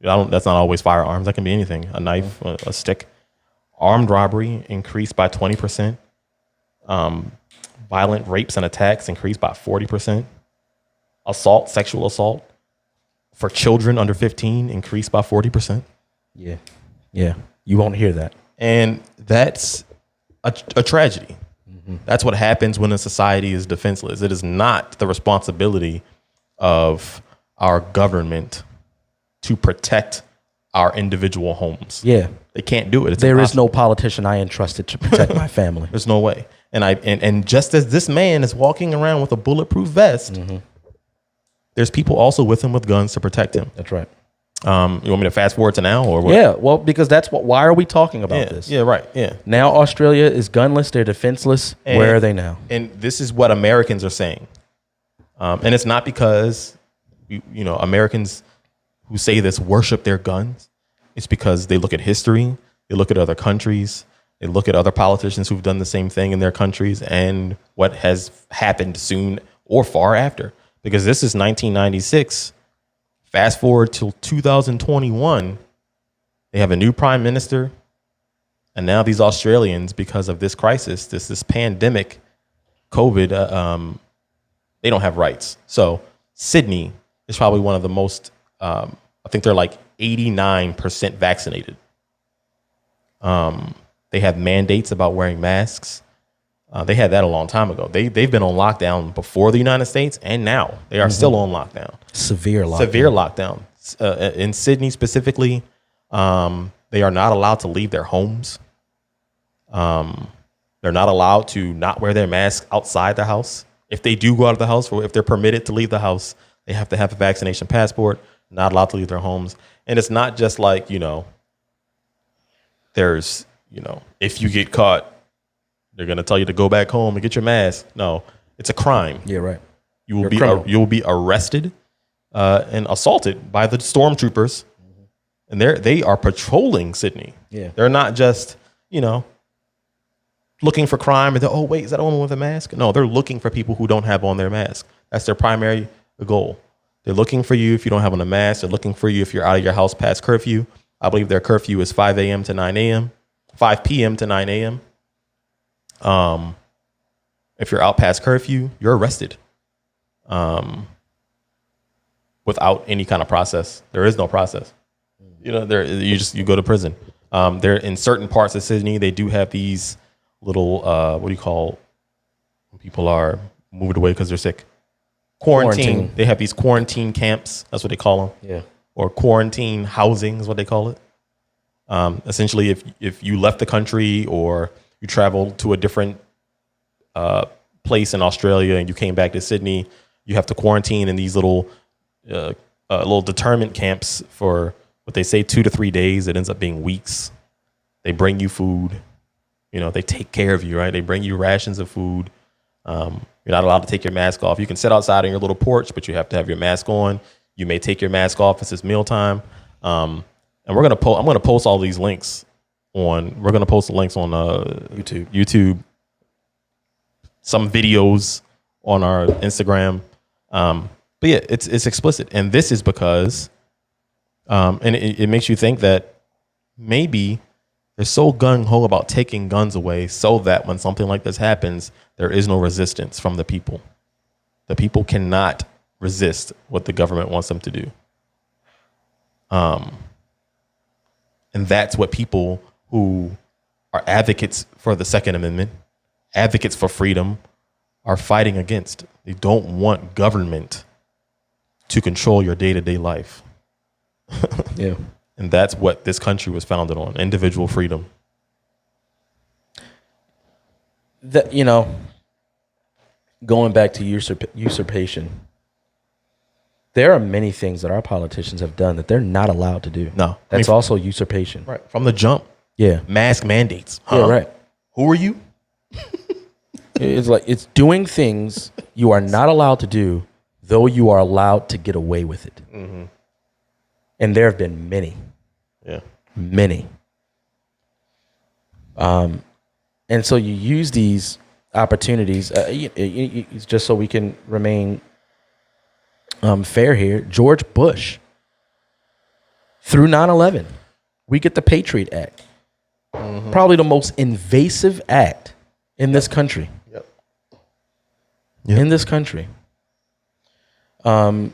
S13: That's not always firearms. That can be anything. A knife, a stick. Armed robbery increased by 20%. Violent rapes and attacks increased by 40%. Assault, sexual assault for children under 15 increased by 40%.
S12: Yeah. You won't hear that.
S13: And that's a tragedy. That's what happens when a society is defenseless. It is not the responsibility of our government to protect our individual homes.
S12: Yeah.
S13: They can't do it.
S12: There is no politician I entrusted to protect my family.
S13: There's no way. And just as this man is walking around with a bulletproof vest, there's people also with him with guns to protect him.
S12: That's right.
S13: You want me to fast forward to now, or what?
S12: Yeah, well, because why are we talking about this?
S13: Yeah, right. Yeah.
S12: Now Australia is gunless, they're defenseless. Where are they now?
S13: And this is what Americans are saying. And it's not because Americans who say this worship their guns. It's because they look at history, they look at other countries, they look at other politicians who've done the same thing in their countries, and what has happened soon or far after. Because this is 1996. Fast forward till 2021, they have a new prime minister, and now these Australians, because of this crisis, this pandemic, COVID, they don't have rights. So Sydney is probably one of the most, I think they're like 89% vaccinated. They have mandates about wearing masks. They had that a long time ago. They've been on lockdown before the United States, and now they are still on lockdown.
S12: Severe
S13: lockdown. In Sydney specifically, they are not allowed to leave their homes. They're not allowed to not wear their mask outside the house. If they do go out of the house, or if they're permitted to leave the house, they have to have a vaccination passport. Not allowed to leave their homes. And it's not just like, there's, if you get caught, they're going to tell you to go back home and get your mask. No, it's a crime.
S12: Yeah, right.
S13: You will be arrested and assaulted by the stormtroopers. And they are patrolling Sydney.
S12: Yeah.
S13: They're not just, looking for crime and oh, wait, is that a woman with a mask? No, they're looking for people who don't have on their mask. That's their primary goal. They're looking for you if you don't have on a mask. They're looking for you if you're out of your house past curfew. I believe their curfew is 5 a.m. to 9 a.m., 5 p.m. to 9 a.m. If you're out past curfew, you're arrested without any kind of process. There is no process. You go to prison. There in certain parts of Sydney, they do have these little what do you call when people are moved away because they're sick? Quarantine. They have these quarantine camps. That's what they call them.
S12: Yeah.
S13: Or quarantine housing is what they call it. Essentially, if you left the country or you traveled to a different place in Australia and you came back to Sydney, you have to quarantine in these little determined camps for what they say 2 to 3 days. It ends up being weeks. They bring you food. You know, they take care of you, right? They bring you rations of food. You're not allowed to take your mask off. You can sit outside on your little porch, but you have to have your mask on. You may take your mask off if it's mealtime. And I'm going to post all these links we're going to post the links on YouTube, some videos on our Instagram. But yeah, it's explicit. And this is because, and it makes you think that maybe they're so gung-ho about taking guns away so that when something like this happens, there is no resistance from the people. The people cannot resist what the government wants them to do. And that's what people who are advocates for the Second Amendment, advocates for freedom, are fighting against. They don't want government to control your day-to-day life.
S12: Yeah.
S13: And that's what this country was founded on, individual freedom.
S12: That, you know, going back to usurpation, there are many things that our politicians have done that they're not allowed to do.
S13: No.
S12: That's also usurpation.
S13: Right. From the jump.
S12: Yeah.
S13: Mask mandates. Huh?
S12: Yeah, right.
S13: Who are you?
S12: It's like it's doing things you are not allowed to do, though you are allowed to get away with it.
S13: Mm-hmm.
S12: And there have been many.
S13: Yeah.
S12: Many. And so you use these opportunities just so we can remain fair here. George Bush, through 9/11, we get the Patriot Act. Mm-hmm. Probably the most invasive act in this country.
S13: Yep.
S12: In this country.
S13: And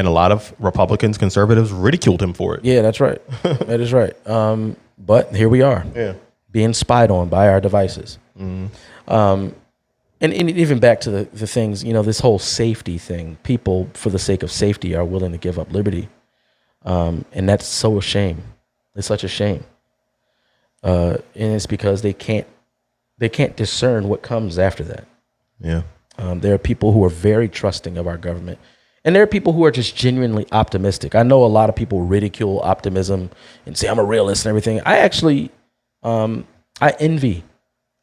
S13: a lot of Republicans, conservatives ridiculed him for it.
S12: Yeah, that's right. That is right. But here we are.
S13: Yeah.
S12: Being spied on by our devices.
S13: Mm-hmm.
S12: And even back to the things, you know, this whole safety thing. People, for the sake of safety, are willing to give up liberty. And that's so a shame. It's such a shame. And it's because they can't discern what comes after that.
S13: Yeah.
S12: There are people who are very trusting of our government. And there are people who are just genuinely optimistic. I know a lot of people ridicule optimism and say I'm a realist and everything. I actually, I envy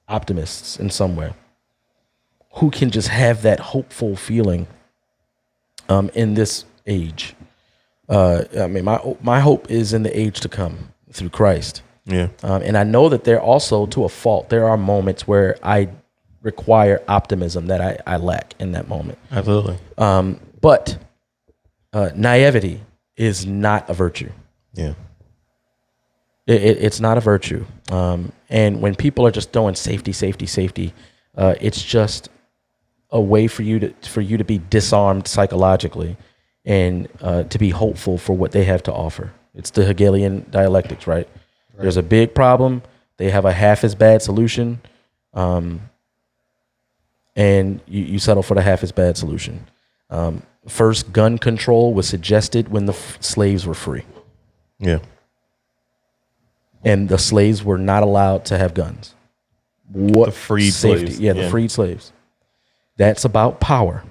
S12: optimists in some way who can just have that hopeful feeling in this age. I mean, my hope is in the age to come through Christ.
S13: Yeah.
S12: And I know that there also, to a fault, there are moments where I require optimism that I lack in that moment.
S13: Absolutely.
S12: But naivety is not a virtue.
S13: Yeah.
S12: It's not a virtue. And when people are just throwing safety, it's just a way for you to be disarmed psychologically and to be hopeful for what they have to offer. It's the Hegelian dialectics, right? There's a big problem. They have a half as bad solution. And you settle for the half as bad solution. First, gun control was suggested when the slaves were free.
S13: Yeah.
S12: And the slaves were not allowed to have guns. What
S13: the freed
S12: safety?
S13: slaves.
S12: Yeah, the freed slaves. That's about power.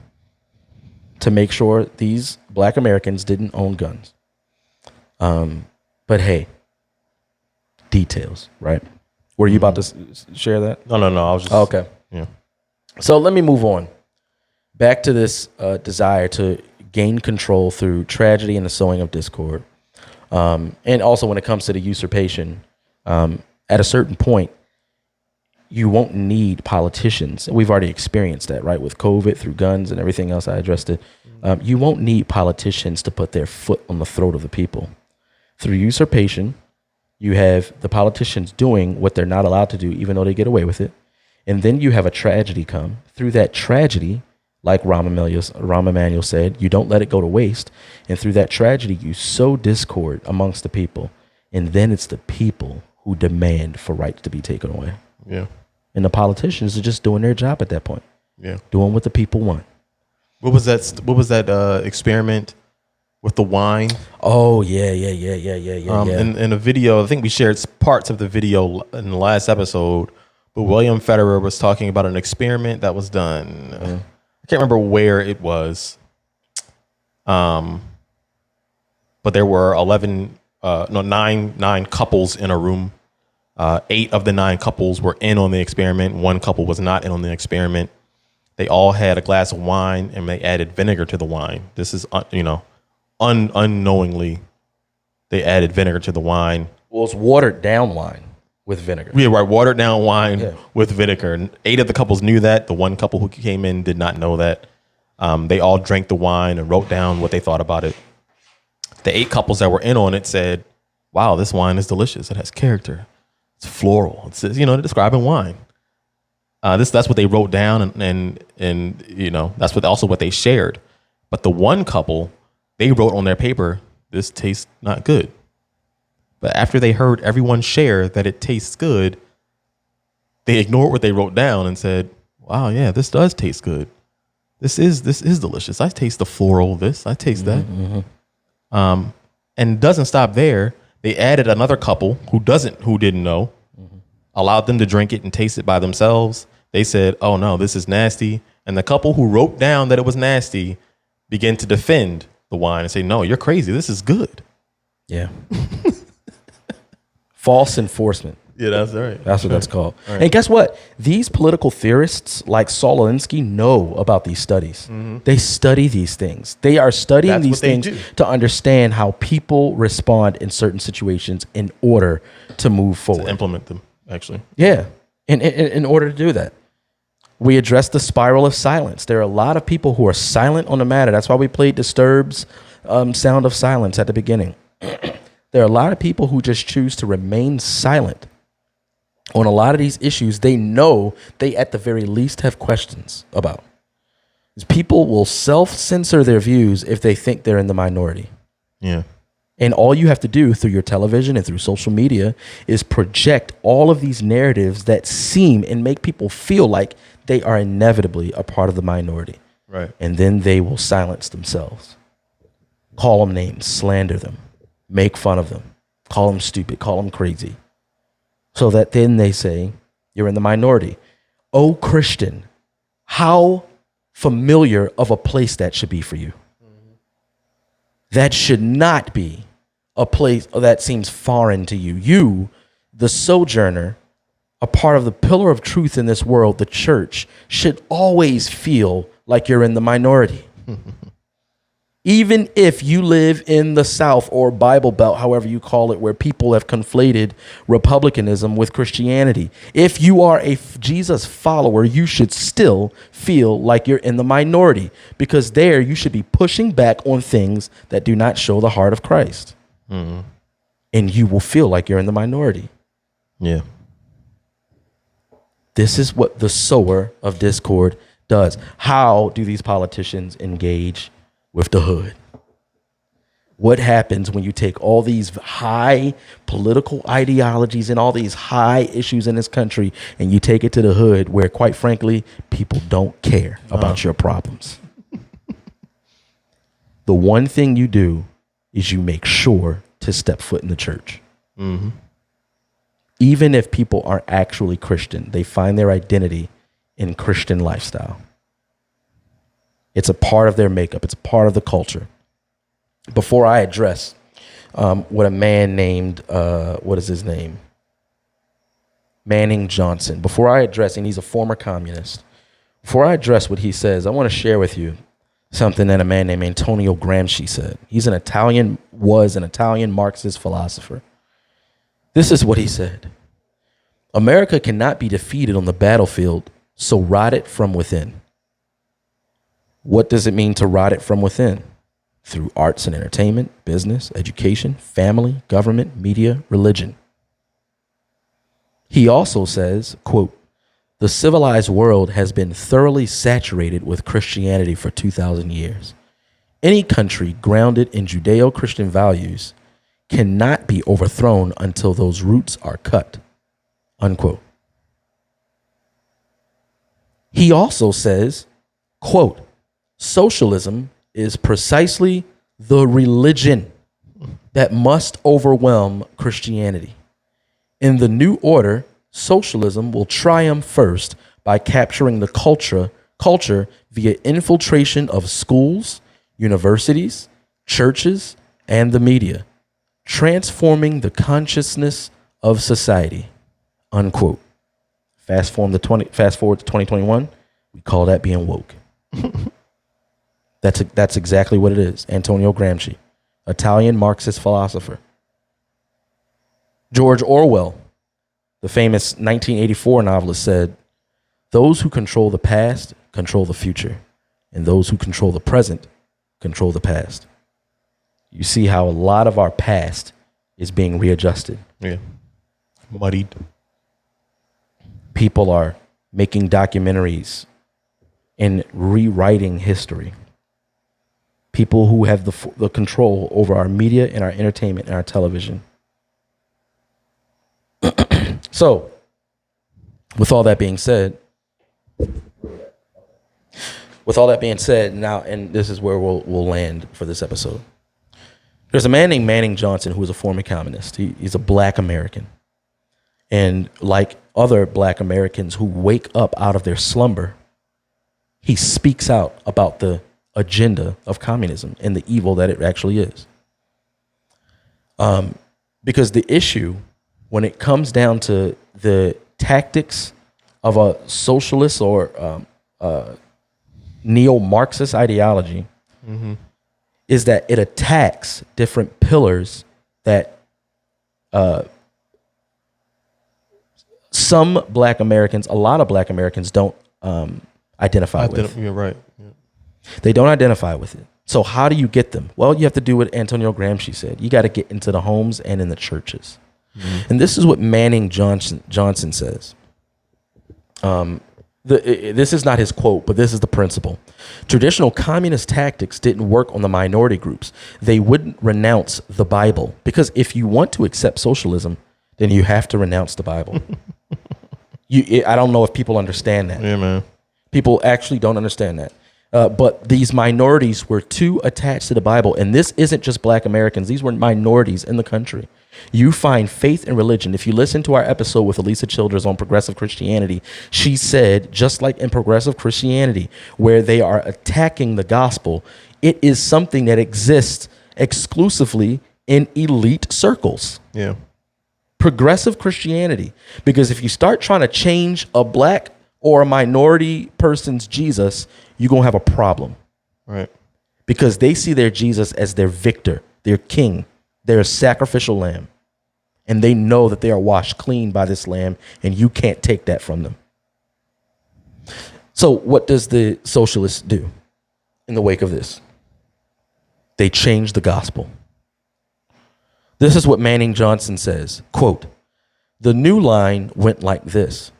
S12: To make sure these black Americans didn't own guns. But hey, details, right? Were you about to share that?
S13: No. I was just
S12: okay.
S13: Yeah.
S12: So let me move on. Back to this desire to gain control through tragedy and the sowing of discord. And also when it comes to the usurpation, at a certain point, you won't need politicians. We've already experienced that, right? With COVID, through guns and everything else, I addressed it. You won't need politicians to put their foot on the throat of the people. Through usurpation, you have the politicians doing what they're not allowed to do, even though they get away with it. And then you have a tragedy come. Through that tragedy, like Rahm Emanuel said, you don't let it go to waste. And through that tragedy, you sow discord amongst the people. And then it's the people who demand for rights to be taken away.
S13: Yeah.
S12: And the politicians are just doing their job at that point.
S13: Yeah.
S12: Doing what the people want.
S13: What was that experiment with the wine?
S12: Oh, yeah.
S13: In a video, I think we shared parts of the video in the last episode, but William Federer was talking about an experiment that was done. I can't remember where it was. But there were nine couples in a room. 8 of the 9 couples were in on the experiment. 1 couple was not in on the experiment. They all had a glass of wine and they added vinegar to the wine. This is, unknowingly, they added vinegar to the wine.
S12: Well, it's watered down wine with vinegar.
S13: Yeah, right. Watered down wine with vinegar. And 8 of the couples knew that. The 1 couple who came in did not know that. They all drank the wine and wrote down what they thought about it. The 8 couples that were in on it said, wow, this wine is delicious. It has character. It's floral. It's, they're describing wine. That's what they wrote down, and that's what they shared. But the 1 couple, they wrote on their paper, this tastes not good. But after they heard everyone share that it tastes good, they ignored what they wrote down and said, wow, yeah, this does taste good. This is delicious. I taste the floral. I taste that. And it doesn't stop there. They added another couple who didn't know, allowed them to drink it and taste it by themselves. They said, oh no, this is nasty. And the couple who wrote down that it was nasty began to defend the wine and say, no, you're crazy. This is good.
S12: Yeah. False enforcement.
S13: Yeah, that's right.
S12: That's what that's called.
S13: Right.
S12: And guess what? These political theorists like Saul Alinsky know about these studies. They study these things. They are studying these things to understand how people respond in certain situations in order to move forward.
S13: To implement them, actually.
S12: Yeah. In order to do that. We address the spiral of silence. There are a lot of people who are silent on the matter. That's why we played Disturbed's Sound of Silence at the beginning. There are a lot of people who just choose to remain silent on a lot of these issues they know they at the very least have questions about. People will self-censor their views if they think they're in the minority.
S13: Yeah.
S12: And all you have to do through your television and through social media is project all of these narratives that seem and make people feel like they are inevitably a part of the minority.
S13: Right.
S12: And then they will silence themselves. Call them names, slander them, make fun of them, call them stupid, call them crazy. So that then they say, you're in the minority. Oh, Christian, how familiar of a place that should be for you. That should not be a place that seems foreign to you. You, the sojourner, a part of the pillar of truth in this world, the church, should always feel like you're in the minority. Even if you live in the South or Bible Belt, however you call it, where people have conflated republicanism with Christianity. If you are a Jesus follower, you should still feel like you're in the minority, because there you should be pushing back on things that do not show the heart of Christ. And you will feel like you're in the minority.
S13: Yeah.
S12: This is what the sower of discord does. How do these politicians engage with the hood? What happens when you take all these high political ideologies and all these high issues in this country and you take it to the hood where, quite frankly, people don't care about your problems? The one thing you do is you make sure to step foot in the church. Even if people aren't actually Christian, they find their identity in Christian lifestyle. It's a part of their makeup. It's a part of the culture. Before I address what a man named, what is his name? Manning Johnson. Before I address, and he's a former communist. Before I address what he says, I want to share with you something that a man named Antonio Gramsci said. He's an Italian Marxist philosopher. This is what he said. America cannot be defeated on the battlefield, so rot it from within. What does it mean to rot it from within? Through arts and entertainment, business, education, family, government, media, religion. He also says, quote, the civilized world has been thoroughly saturated with Christianity for 2,000 years. Any country grounded in Judeo-Christian values cannot be overthrown until those roots are cut, unquote. He also says, quote, socialism is precisely the religion that must overwhelm Christianity. In the new order, socialism will triumph first by capturing the culture via infiltration of schools, universities, churches, and the media, transforming the consciousness of society. unquote. Fast forward to 2021, we call that being woke. That's exactly what it is. Antonio Gramsci, Italian Marxist philosopher. George Orwell, the famous 1984 novelist, said, "Those who control the past control the future, and those who control the present control the past." You see how a lot of our past is being readjusted.
S13: Yeah. Muddied.
S12: People are making documentaries and rewriting history. People who have the control over our media and our entertainment and our television. So, with all that being said, now, and this is where we'll land for this episode. There's a man named Manning Johnson who is a former communist. He's a black American. And like other black Americans who wake up out of their slumber, he speaks out about the agenda of communism and the evil that it actually is. Because the issue, when it comes down to the tactics of a socialist or neo-Marxist ideology, is that it attacks different pillars that some black Americans, a lot of black Americans don't identify with.
S13: You're right. Yeah.
S12: They don't identify with it. So how do you get them? Well, you have to do what Antonio Gramsci said. You got to get into the homes and in the churches. And this is what Manning Johnson says. This is not his quote, but this is the principle. Traditional communist tactics didn't work on the minority groups. They wouldn't renounce the Bible, because if you want to accept socialism, then you have to renounce the Bible. I don't know if people understand that.
S13: Yeah, man.
S12: People actually don't understand that. But these minorities were too attached to the Bible. And this isn't just black Americans. These were minorities in the country. You find faith and religion. If you listen to our episode with Elisa Childers on progressive Christianity, she said, just like in progressive Christianity, where they are attacking the gospel, it is something that exists exclusively in elite circles.
S13: Yeah.
S12: Progressive Christianity. Because if you start trying to change a black or a minority person's Jesus, you're going to have a problem.
S13: Right.
S12: Because they see their Jesus as their victor, their king, their sacrificial lamb. And they know that they are washed clean by this lamb, and you can't take that from them. So what does the socialists do in the wake of this? They change the gospel. This is what Manning Johnson says, quote, "The new line went like this.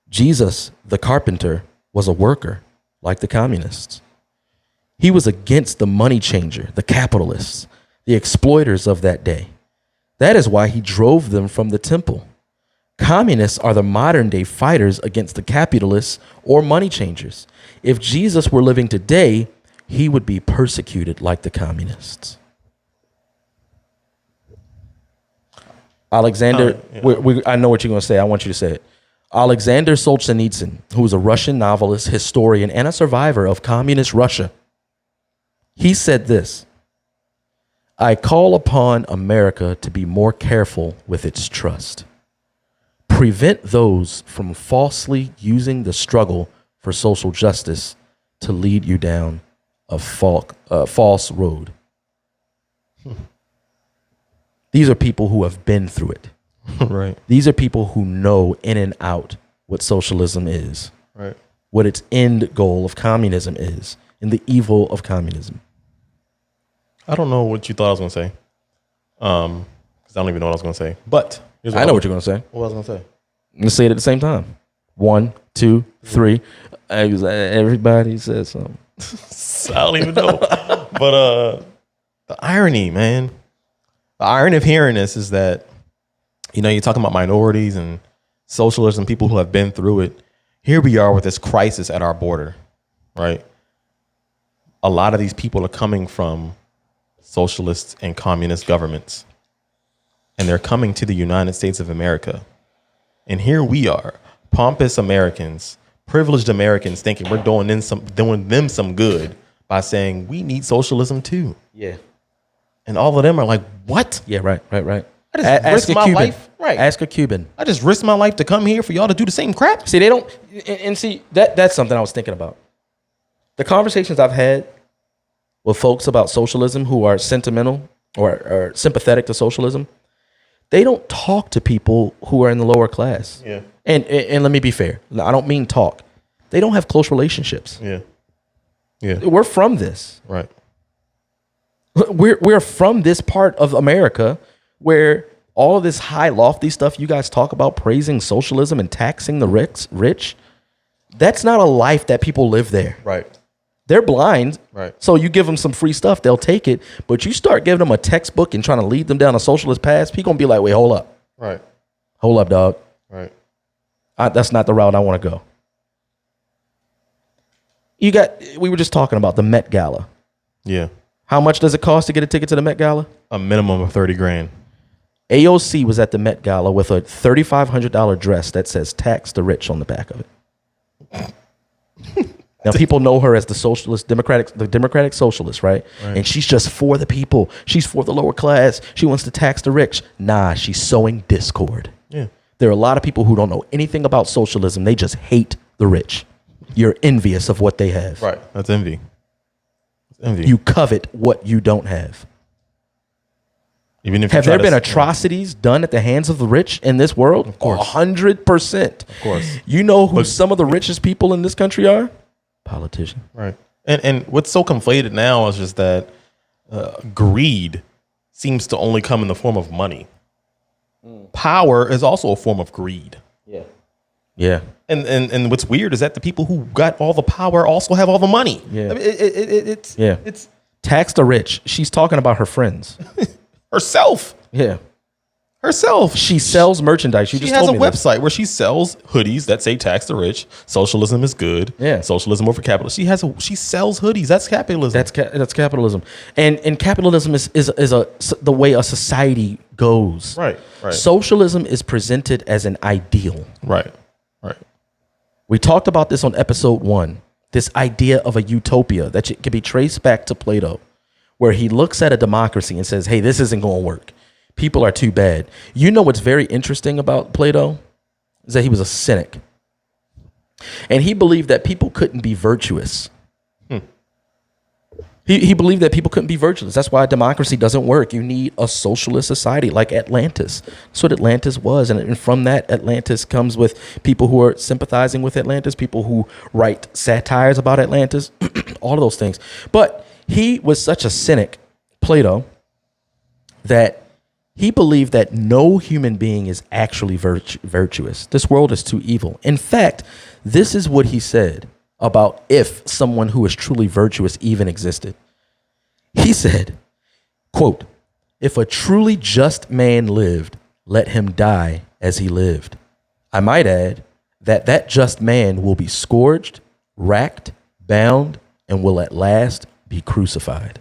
S12: Jesus, the carpenter, was a worker like the communists. He was against the money changer, the capitalists, the exploiters of that day. That is why he drove them from the temple. Communists are the modern day fighters against the capitalists or money changers. If Jesus were living today, he would be persecuted like the communists." Alexander, I know what you're going to say. I want you to say it. Alexander Solzhenitsyn, who was a Russian novelist, historian, and a survivor of communist Russia, he said this: "I call upon America to be more careful with its trust. Prevent those from falsely using the struggle for social justice to lead you down a false road." These are people who have been through it.
S13: Right.
S12: These are people who know in and out what socialism is.
S13: Right.
S12: What its end goal of communism is, and the evil of communism.
S13: I don't know what you thought I was going to say. Because I don't even know what I was going to say. But
S12: I know what you're going to say.
S13: What was I going to say?
S12: Let's say it at the same time. 1, 2, 3. Everybody says something.
S13: I don't even know. But the irony, man. The irony of hearing this is that, you know, you're talking about minorities and socialists and people who have been through it. Here we are with this crisis at our border, right? A lot of these people are coming from socialist and communist governments, and they're coming to the United States of America. And here we are, pompous Americans, privileged Americans, thinking we're doing them some good by saying we need socialism too.
S12: Yeah.
S13: And all of them are like, what?
S12: Yeah, right.
S13: I just risked my life. Right.
S12: Ask a Cuban.
S13: I just risked my life to come here for y'all to do the same crap.
S12: See, they don't. And see, that's something I was thinking about. The conversations I've had with folks about socialism who are sentimental or sympathetic to socialism, they don't talk to people who are in the lower class.
S13: Yeah.
S12: And let me be fair. I don't mean talk. They don't have close relationships.
S13: Yeah. Yeah.
S12: We're from this.
S13: Right.
S12: We're from this part of America where all of this high lofty stuff you guys talk about, praising socialism and taxing the rich, that's not a life that people live there.
S13: Right.
S12: They're blind.
S13: Right.
S12: So you give them some free stuff, they'll take it. But you start giving them a textbook and trying to lead them down a socialist path, people gonna be like, wait, hold up.
S13: Right.
S12: Hold up, dog.
S13: Right.
S12: That's not the route I want to go. We were just talking about the Met Gala.
S13: Yeah.
S12: How much does it cost to get a ticket to the Met Gala?
S13: A minimum of $30,000.
S12: AOC was at the Met Gala with a $3,500 dress that says "Tax the Rich" on the back of it. Now people know her as the Democratic Socialist, right? And she's just for the people. She's for the lower class. She wants to tax the rich. Nah, she's sowing discord.
S13: Yeah.
S12: There are a lot of people who don't know anything about socialism. They just hate the rich. You're envious of what they have.
S13: Right. That's envy. Envy.
S12: You covet what you don't have.
S13: Even if
S12: have there been atrocities done at the hands of the rich in this world? Of course. 100%. Of
S13: course.
S12: You know who some of the richest people in this country are? Politicians.
S13: Right. And what's so conflated now is just that greed seems to only come in the form of money. Power is also a form of greed.
S12: Yeah. Yeah.
S13: And what's weird is that the people who got all the power also have all the money.
S12: Yeah.
S13: I mean, it's
S12: tax the rich. She's talking about her friends.
S13: Herself.
S12: Yeah.
S13: Herself.
S12: She sells merchandise.
S13: She has a website where she sells hoodies that say "Tax the Rich." Socialism is good.
S12: Yeah.
S13: Socialism over capitalism. She sells hoodies. That's capitalism.
S12: That's capitalism. And capitalism is the way a society goes.
S13: Right. Right.
S12: Socialism is presented as an ideal.
S13: Right. Right.
S12: We talked about this on episode 1. This idea of a utopia that can be traced back to Plato, where he looks at a democracy and says, "Hey, this isn't going to work. People are too bad." You know what's very interesting about Plato is that he was a cynic. And he believed that people couldn't be virtuous. He believed that people couldn't be virtuous. That's why democracy doesn't work. You need a socialist society like Atlantis. That's what Atlantis was. And from that, Atlantis comes with people who are sympathizing with Atlantis, people who write satires about Atlantis, all of those things. But he was such a cynic, Plato, that he believed that no human being is actually virtuous. This world is too evil. In fact, this is what he said about if someone who is truly virtuous even existed. He said, quote, "If a truly just man lived, let him die as he lived. I might add that just man will be scourged, racked, bound, and will at last be crucified."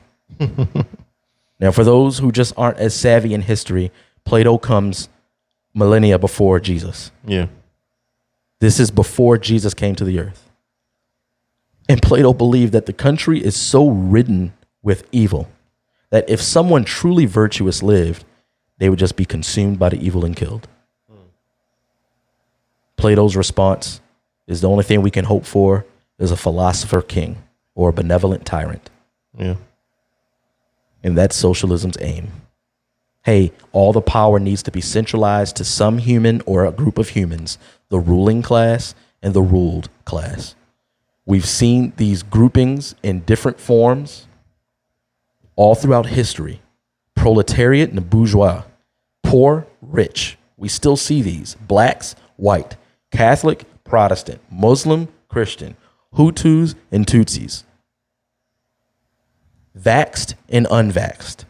S12: Now, for those who just aren't as savvy in history, Plato comes millennia before Jesus.
S13: Yeah.
S12: This is before Jesus came to the earth. And Plato believed that the country is so ridden with evil that if someone truly virtuous lived, they would just be consumed by the evil and killed. Plato's response is the only thing we can hope for is a philosopher king or a benevolent tyrant.
S13: Yeah.
S12: And that's socialism's aim. Hey, all the power needs to be centralized to some human or a group of humans, the ruling class and the ruled class. We've seen these groupings in different forms all throughout history. Proletariat and the bourgeois, poor, rich. We still see these. Blacks, white, Catholic, Protestant, Muslim, Christian, Hutus and Tutsis. Vaxxed and unvaxxed.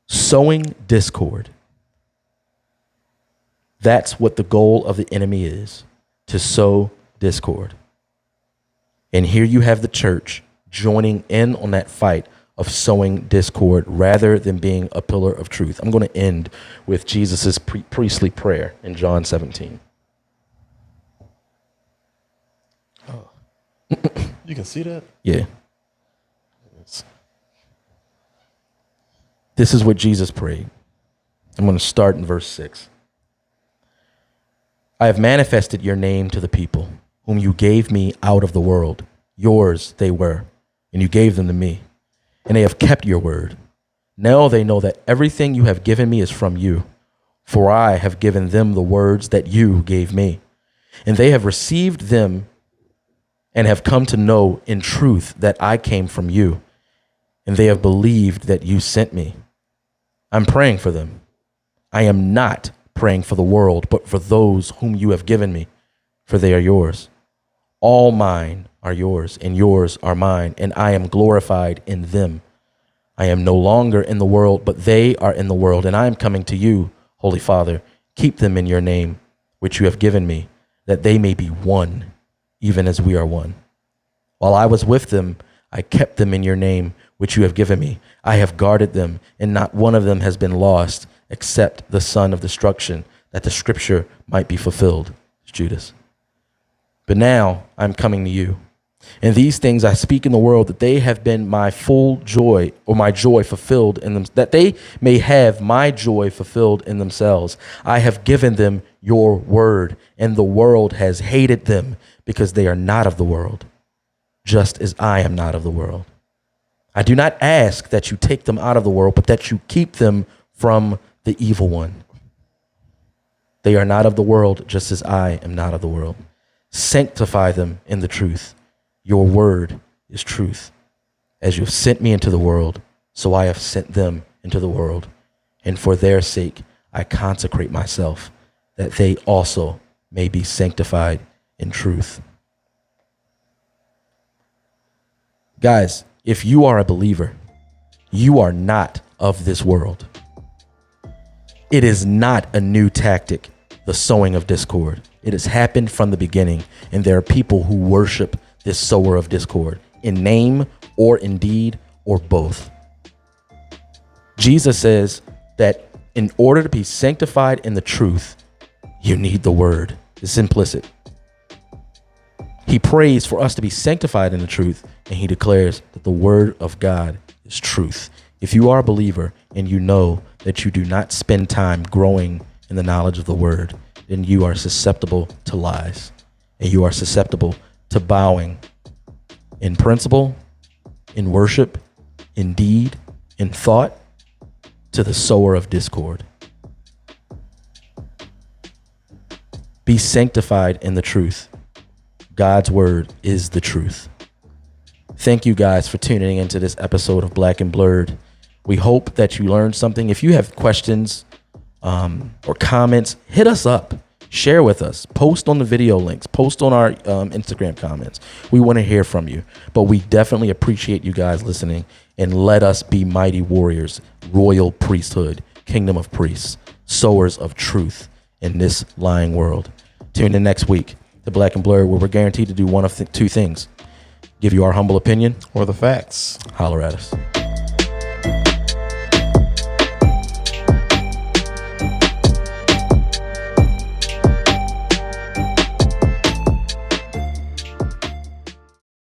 S12: Sowing discord. That's what the goal of the enemy is, to sow discord. And here you have the church joining in on that fight of sowing discord rather than being a pillar of truth. I'm going to end with Jesus' priestly prayer in John 17.
S13: Oh. You can see that?
S12: Yeah. This is what Jesus prayed. I'm going to start in verse 6. I have manifested your name to the people, whom you gave me out of the world. Yours they were, and you gave them to me, and they have kept your word. Now they know that everything you have given me is from you, for I have given them the words that you gave me, and they have received them and have come to know in truth that I came from you, and they have believed that you sent me. I'm praying for them. I am not praying for the world, but for those whom you have given me, for they are yours. All mine are yours, and yours are mine, and I am glorified in them. I am no longer in the world, but they are in the world, and I am coming to you, Holy Father. Keep them in your name, which you have given me, that they may be one, even as we are one. While I was with them, I kept them in your name, which you have given me. I have guarded them, and not one of them has been lost, except the son of destruction, that the scripture might be fulfilled. It's Judas. But now I'm coming to you. And these things I speak in the world, that they have been my full joy, or my joy fulfilled in them, that they may have my joy fulfilled in themselves. I have given them your word, and the world has hated them, because they are not of the world, just as I am not of the world. I do not ask that you take them out of the world, but that you keep them from the evil one. They are not of the world, just as I am not of the world. Sanctify them in the truth. Your word is truth. As you have sent me into the world, so I have sent them into the world. And for their sake, I consecrate myself, that they also may be sanctified in truth. Guys, if you are a believer, you are not of this world. It is not a new tactic, the sowing of discord. It has happened from the beginning, and there are people who worship this sower of discord, in name or in deed or both. Jesus says that in order to be sanctified in the truth, you need the word. It's implicit. He prays for us to be sanctified in the truth, and he declares that the word of God is truth. If you are a believer and you know that you do not spend time growing in the knowledge of the word, then you are susceptible to lies, and you are susceptible to bowing in principle, in worship, in deed, in thought, to the sower of discord. Be sanctified in the truth. God's word is the truth. Thank you guys for tuning into this episode of Black and Blurred. We hope that you learned something. If you have questions or comments, hit us up. Share with us. Post on the video links. Post on our Instagram comments. We want to hear from you. But we definitely appreciate you guys listening. And let us be mighty warriors, royal priesthood, kingdom of priests, sowers of truth in this lying world. Tune in next week to Black and Blurred, where we're guaranteed to do one of two things: give you our humble opinion
S13: or the facts.
S12: Holler at us.